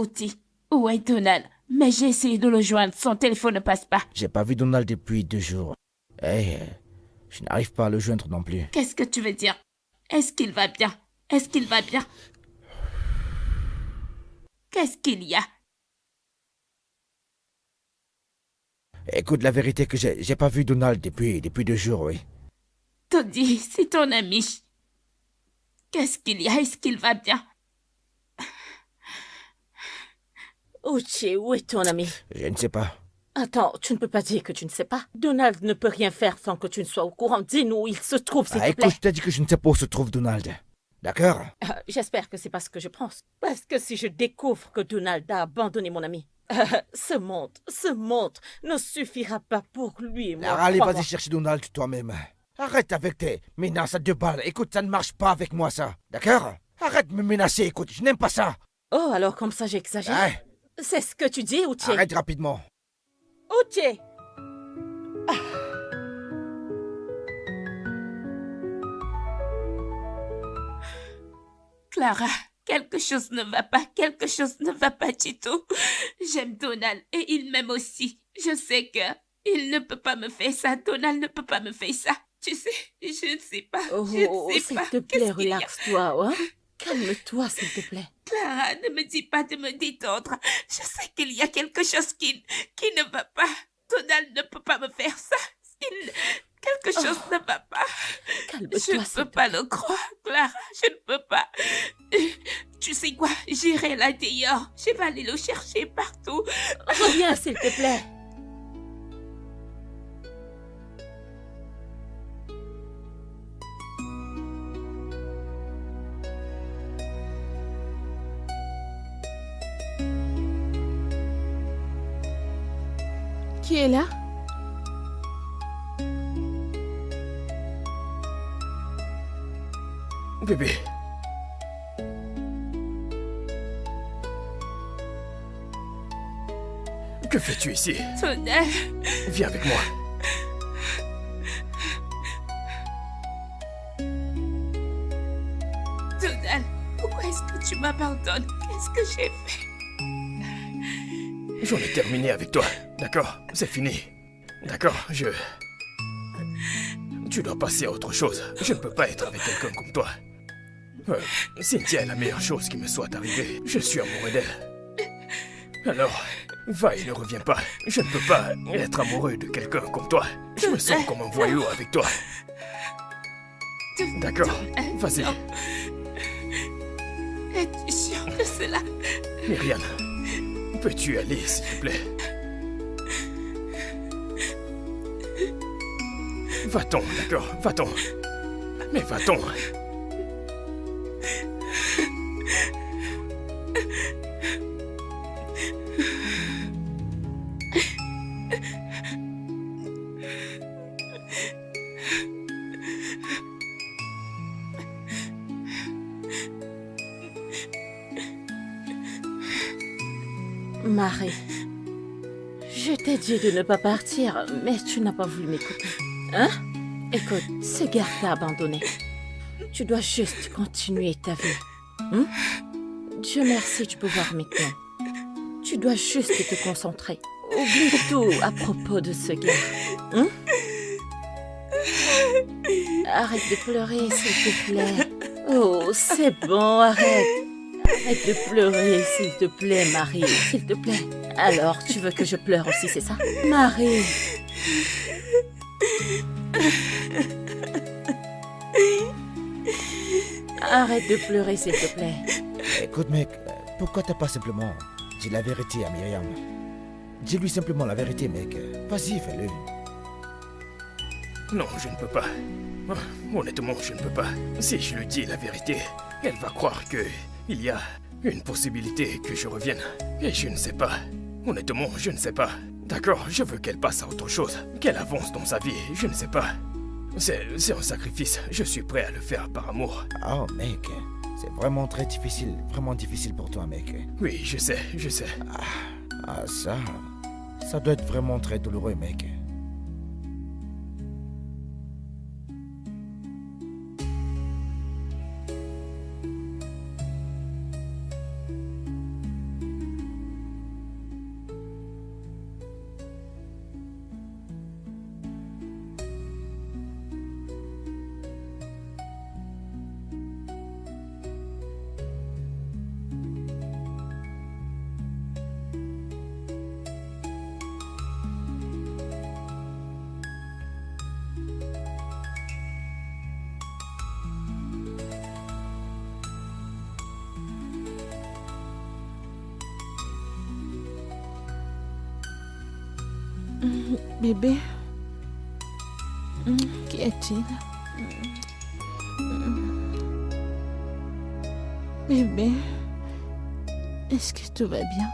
Oti, où est Donald? Mais j'ai essayé de le joindre, son téléphone ne passe pas. J'ai pas vu Donald depuis 2 jours. Eh, je n'arrive pas à le joindre non plus. Qu'est-ce que tu veux dire? Est-ce qu'il va bien? Est-ce qu'il va bien? Qu'est-ce qu'il y a? Écoute, la vérité que j'ai pas vu Donald depuis 2 jours, oui. Toddy, c'est ton ami. Qu'est-ce qu'il y a? Est-ce qu'il va bien? Uche, où est ton ami? Je ne sais pas. Attends, tu ne peux pas dire que tu ne sais pas. Donald ne peut rien faire sans que tu ne sois au courant. Dis-nous où il se trouve, s'il te Écoute, plaît. je t'ai dit que je ne sais pas où se trouve Donald. D'accord? J'espère que c'est pas ce que je pense. Parce que si je découvre que Donald a abandonné mon ami, ce monde ne suffira pas pour lui et moi. Alors allez, crois-moi. vas-y chercher Donald toi-même. Arrête avec tes menaces à 2 balles. Écoute, ça ne marche pas avec moi, ça. D'accord? Arrête de me menacer, écoute, je n'aime pas ça. Oh, alors comme ça j'exagère. Ouais, C'est ce que tu dis, Uche? arrête rapidement. Uche! Clara, quelque chose ne va pas, quelque chose ne va pas du tout. J'aime Donald et il m'aime aussi. Je sais que il ne peut pas me faire ça. Donald ne peut pas me faire ça. Tu sais, je ne sais pas. Oh, je ne sais s'il pas. te plaît, Qu'est-ce qu'il y a? relaxe-toi, hein? Calme-toi, s'il te plaît. Clara, ne me dis pas de me détendre. Je sais qu'il y a quelque chose qui ne va pas. Donald ne peut pas me faire ça. Quelque chose ne va pas. Calme-toi, Je ne peux pas le croire, Clara. Je ne peux pas. Tu sais quoi? J'irai là dehors. Je vais aller le chercher partout. Reviens, s'il te plaît. Qui est là? Bébé. Que fais-tu ici? Donald, Viens avec moi. Donald, pourquoi est-ce que tu m'abandonnes? Qu'est-ce que j'ai fait? J'en ai terminé avec toi. D'accord? C'est fini. D'accord? Tu dois passer à autre chose. Je ne peux pas être avec quelqu'un comme toi. Cynthia est la meilleure chose qui me soit arrivée. Je suis amoureux d'elle. Alors, va et ne reviens pas. Je ne peux pas être amoureux de quelqu'un comme toi. Je me sens comme un voyou avec toi. D'accord? Vas-y. Es-tu sûr de cela? Myriam, peux-tu aller, s'il te plaît? Va-t'en, d'accord? Va-t'en. Mais va-t'en. Marie, je t'ai dit de ne pas partir, mais tu n'as pas voulu m'écouter. Hein? Écoute, ce gars t'a abandonné. Tu dois juste continuer ta vie. Hein? Dieu merci, tu peux voir maintenant. Tu dois juste te concentrer. Oublie tout à propos de ce gars. Hein? Arrête de pleurer, s'il te plaît. Oh, c'est bon, arrête. Arrête de pleurer, s'il te plaît, Marie. S'il te plaît. Alors, tu veux que je pleure aussi, c'est ça? Marie. Arrête de pleurer, s'il te plaît. Écoute, mec, pourquoi t'as pas simplement dit la vérité à Myriam? Dis-lui simplement la vérité, mec. Vas-y, fais-le. Non, je ne peux pas. Honnêtement, je ne peux pas. Si je lui dis la vérité, elle va croire que il y a une possibilité que je revienne. Et je ne sais pas. Honnêtement, je ne sais pas. D'accord, je veux qu'elle passe à autre chose. Qu'elle avance dans sa vie, je ne sais pas. C'est un sacrifice. Je suis prêt à le faire par amour. Oh, mec, c'est vraiment très difficile. Vraiment difficile pour toi, mec. Oui, je sais, je sais. Ah, ça doit être vraiment très douloureux, mec. Bébé, qu'y a-t-il? Bébé, est-ce que tout va bien?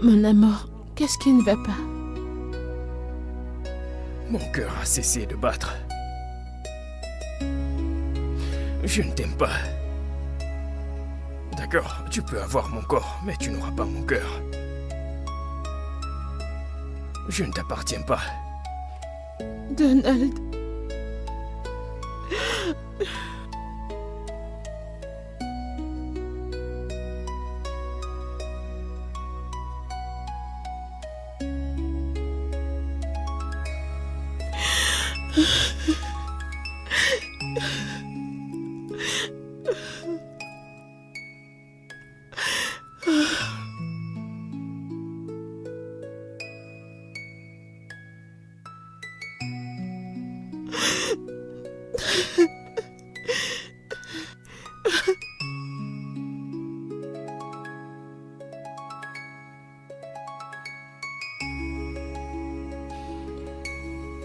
Mon amour, qu'est-ce qui ne va pas? Mon cœur a cessé de battre. Je ne t'aime pas. D'accord, tu peux avoir mon corps, mais tu n'auras pas mon cœur. Je ne t'appartiens pas. Donald.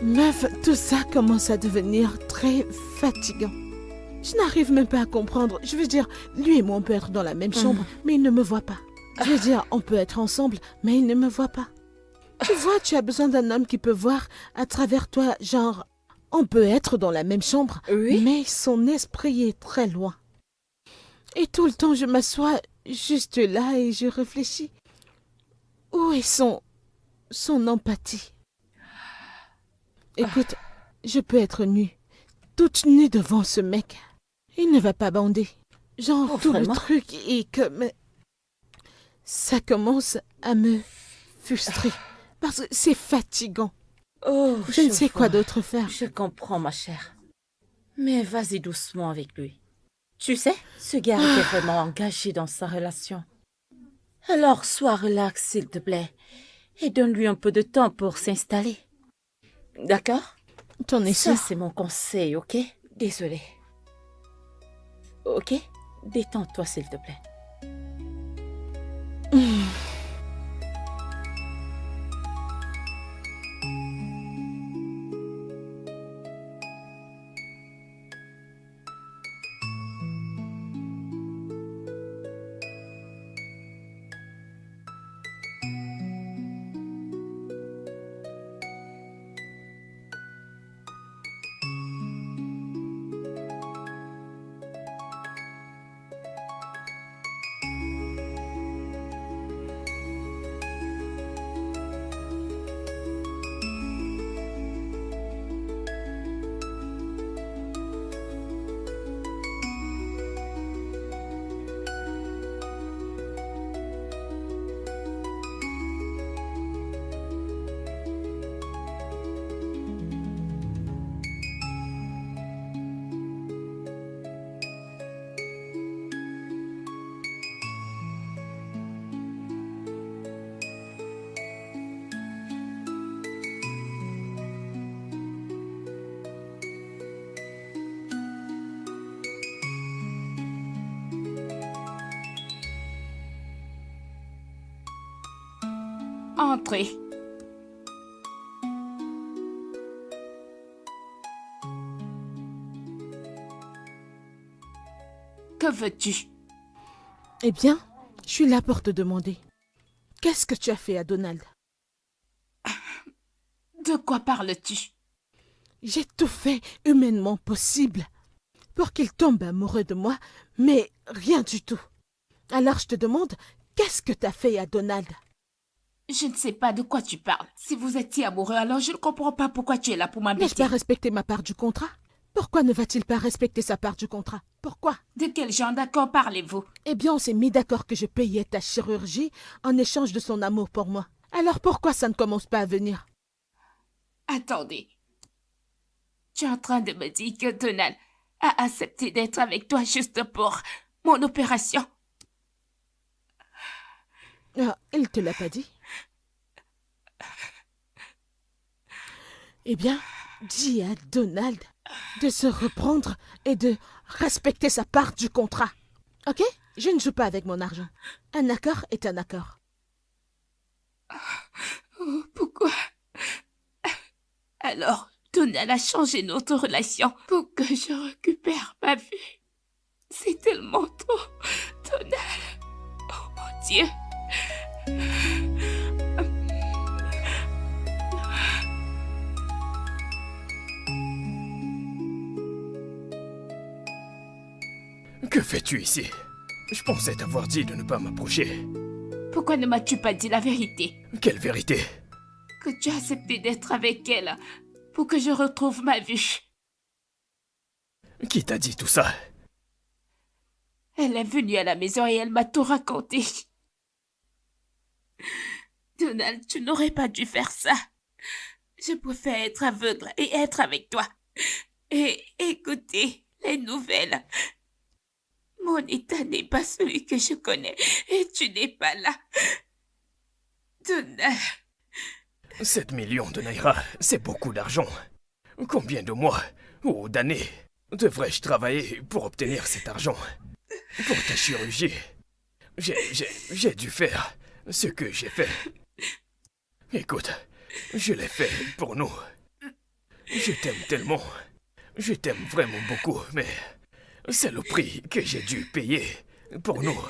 Meuf, tout ça commence à devenir très fatigant. Je n'arrive même pas à comprendre. Je veux dire, lui et moi, on peut être dans la même chambre, mais il ne me voit pas. Je veux dire, on peut être ensemble, mais il ne me voit pas. Tu vois, tu as besoin d'un homme qui peut voir à travers toi, genre, on peut être dans la même chambre, Oui. mais son esprit est très loin. Et tout le temps, je m'assois juste là et je réfléchis. Où est son empathie? Écoute, je peux être nue, toute nue devant ce mec. Il ne va pas bander. Genre, Oh, tout vraiment? le truc est comme... Ça commence à me frustrer. Parce que c'est fatigant. Oh, Je ne sais quoi vois. d'autre faire. Je comprends, ma chère. Mais vas-y doucement avec lui. Tu sais, ce gars était vraiment engagé dans sa relation. Alors, sois relax, s'il te plaît. Et donne-lui un peu de temps pour s'installer. D'accord? T'en es Ça, sûr? c'est mon conseil, ok? Désolée. Ok? Détends-toi, s'il te plaît. Entrez. Que veux-tu? Eh bien, je suis là pour te demander. Qu'est-ce que tu as fait à Donald? De quoi parles-tu? J'ai tout fait humainement possible pour qu'il tombe amoureux de moi, mais rien du tout. Alors je te demande, qu'est-ce que tu as fait à Donald? Je ne sais pas de quoi tu parles. Si vous étiez amoureux, alors je ne comprends pas pourquoi tu es là pour N'ai-je m'embêter. pas respecté ma part du contrat? Pourquoi ne va-t-il pas respecter sa part du contrat? Pourquoi? De quel genre d'accord parlez-vous? Eh bien, on s'est mis d'accord que je payais ta chirurgie en échange de son amour pour moi. Alors pourquoi ça ne commence pas à venir? Attendez. Tu es en train de me dire que Donald a accepté d'être avec toi juste pour mon opération? Ah, il te l'a pas dit? Eh bien, dis à Donald de se reprendre et de respecter sa part du contrat. Ok? Je ne joue pas avec mon argent. Un accord est un accord. Alors, Donald a changé notre relation pour que je récupère ma vue. C'est tellement trop, Donald. Oh mon Dieu. Que fais-tu ici? Je pensais t'avoir dit de ne pas m'approcher. Pourquoi ne m'as-tu pas dit la vérité? Quelle vérité? Que tu as accepté d'être avec elle pour que je retrouve ma vue. Qui t'a dit tout ça? Elle est venue à la maison et elle m'a tout raconté. Donald, tu n'aurais pas dû faire ça. Je préfère être aveugle et être avec toi. Et écouter les nouvelles. Mon état n'est pas celui que je connais et tu n'es pas là. Donald. 7 millions de naira, c'est beaucoup d'argent. Combien de mois ou d'années devrais-je travailler pour obtenir cet argent? Pour ta chirurgie, j'ai dû faire ce que j'ai fait. Écoute, je l'ai fait pour nous. Je t'aime tellement. Je t'aime vraiment beaucoup, mais c'est le prix que j'ai dû payer pour nous.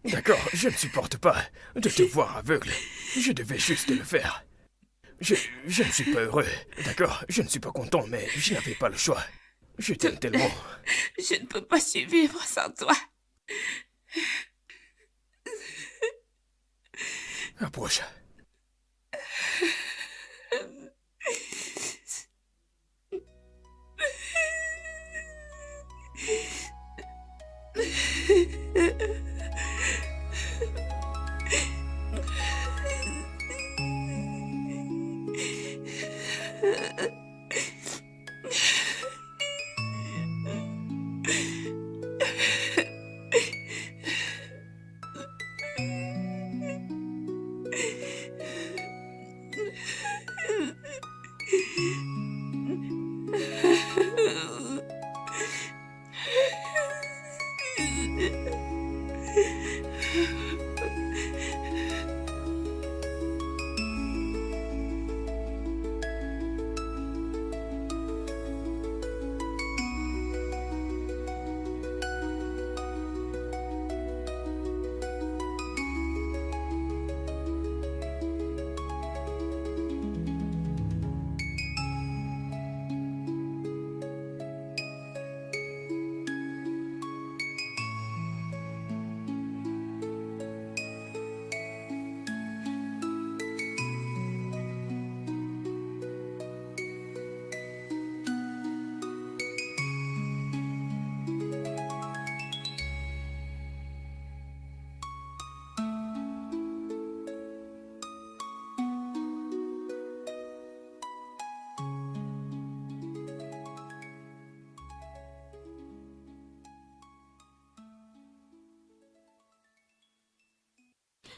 D'accord, je ne supporte pas de te voir aveugle. Je devais juste le faire. Je ne suis pas heureux, d'accord? Je ne suis pas content, mais je n'avais pas le choix. Je t'aime tellement. Je ne peux pas survivre sans toi. Approche.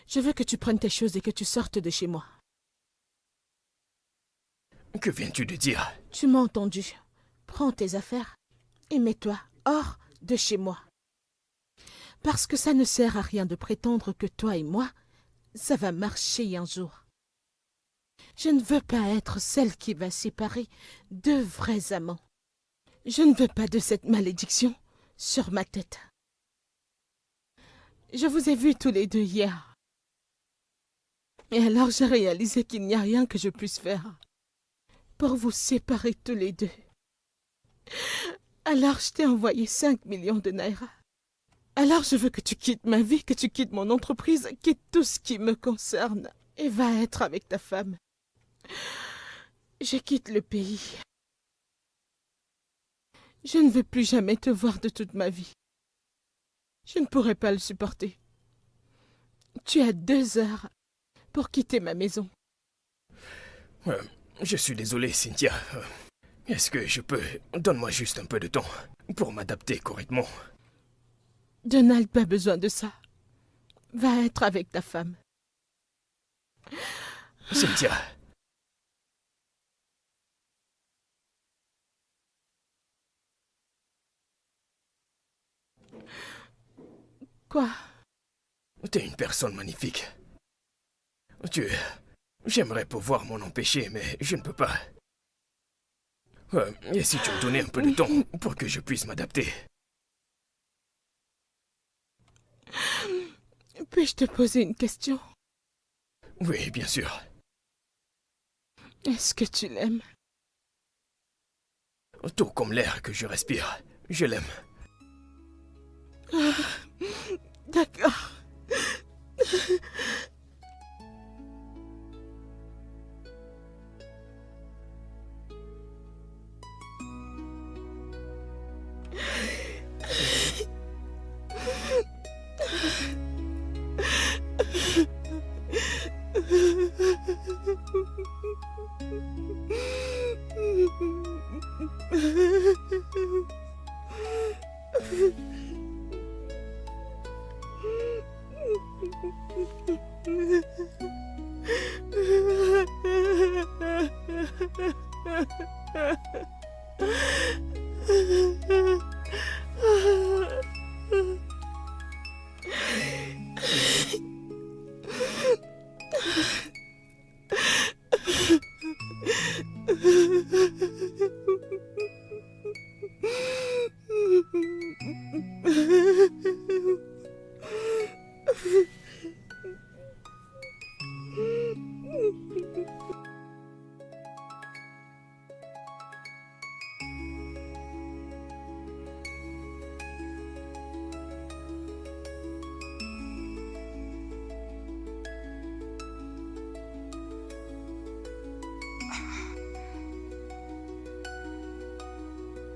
Je veux que tu prennes tes choses et que tu sortes de chez moi. Que viens-tu de dire? Tu m'as entendu. Prends tes affaires et mets-toi hors de chez moi. Parce que ça ne sert à rien de prétendre que toi et moi, ça va marcher un jour. Je ne veux pas être celle qui va séparer deux vrais amants. Je ne veux pas de cette malédiction sur ma tête. Je vous ai vus tous les deux hier. Et alors j'ai réalisé qu'il n'y a rien que je puisse faire pour vous séparer tous les deux. Alors je t'ai envoyé 5 millions de naira. Alors je veux que tu quittes ma vie, que tu quittes mon entreprise, quitte tout ce qui me concerne et va être avec ta femme. Je quitte le pays. Je ne veux plus jamais te voir de toute ma vie. Je ne pourrai pas le supporter. Tu as 2 heures pour quitter ma maison. Je suis désolé, Cynthia. Est-ce que je peux... Donne-moi juste un peu de temps pour m'adapter correctement. Donald n'a pas besoin de ça. Va être avec ta femme. Cynthia. Quoi? T'es une personne magnifique. J'aimerais pouvoir m'en empêcher, mais je ne peux pas. Et si tu me donnais un peu de temps pour que je puisse m'adapter? Puis-je te poser une question? Oui, bien sûr. Est-ce que tu l'aimes? Tout comme l'air que je respire, je l'aime. D'accord.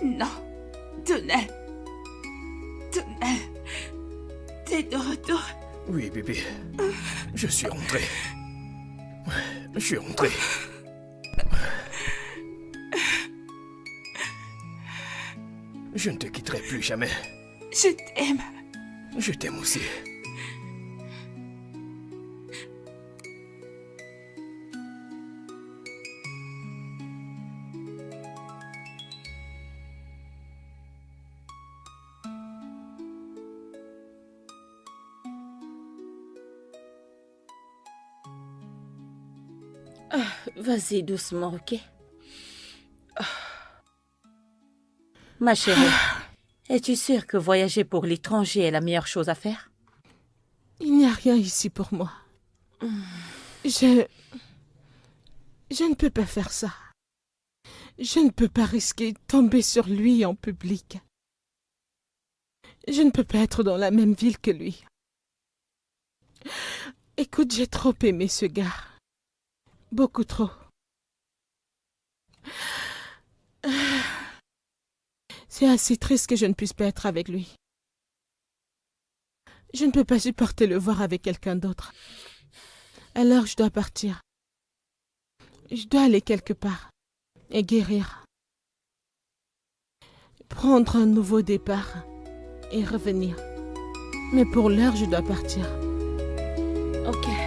Non, Donald. Donald, t'es de retour. Oui, bébé. Je suis rentré. Je suis rentré. Je ne te quitterai plus jamais. Je t'aime. Je t'aime aussi. Vas-y doucement, ok? Ma chérie, es-tu sûre que voyager pour l'étranger est la meilleure chose à faire? Il n'y a rien ici pour moi. Je ne peux pas faire ça. Je ne peux pas risquer de tomber sur lui en public. Je ne peux pas être dans la même ville que lui. Écoute, j'ai trop aimé ce gars. Beaucoup trop. C'est assez triste que je ne puisse pas être avec lui. Je ne peux pas supporter le voir avec quelqu'un d'autre. Alors je dois partir. Je dois aller quelque part et guérir. Prendre un nouveau départ et revenir. Mais pour l'heure, je dois partir. Ok.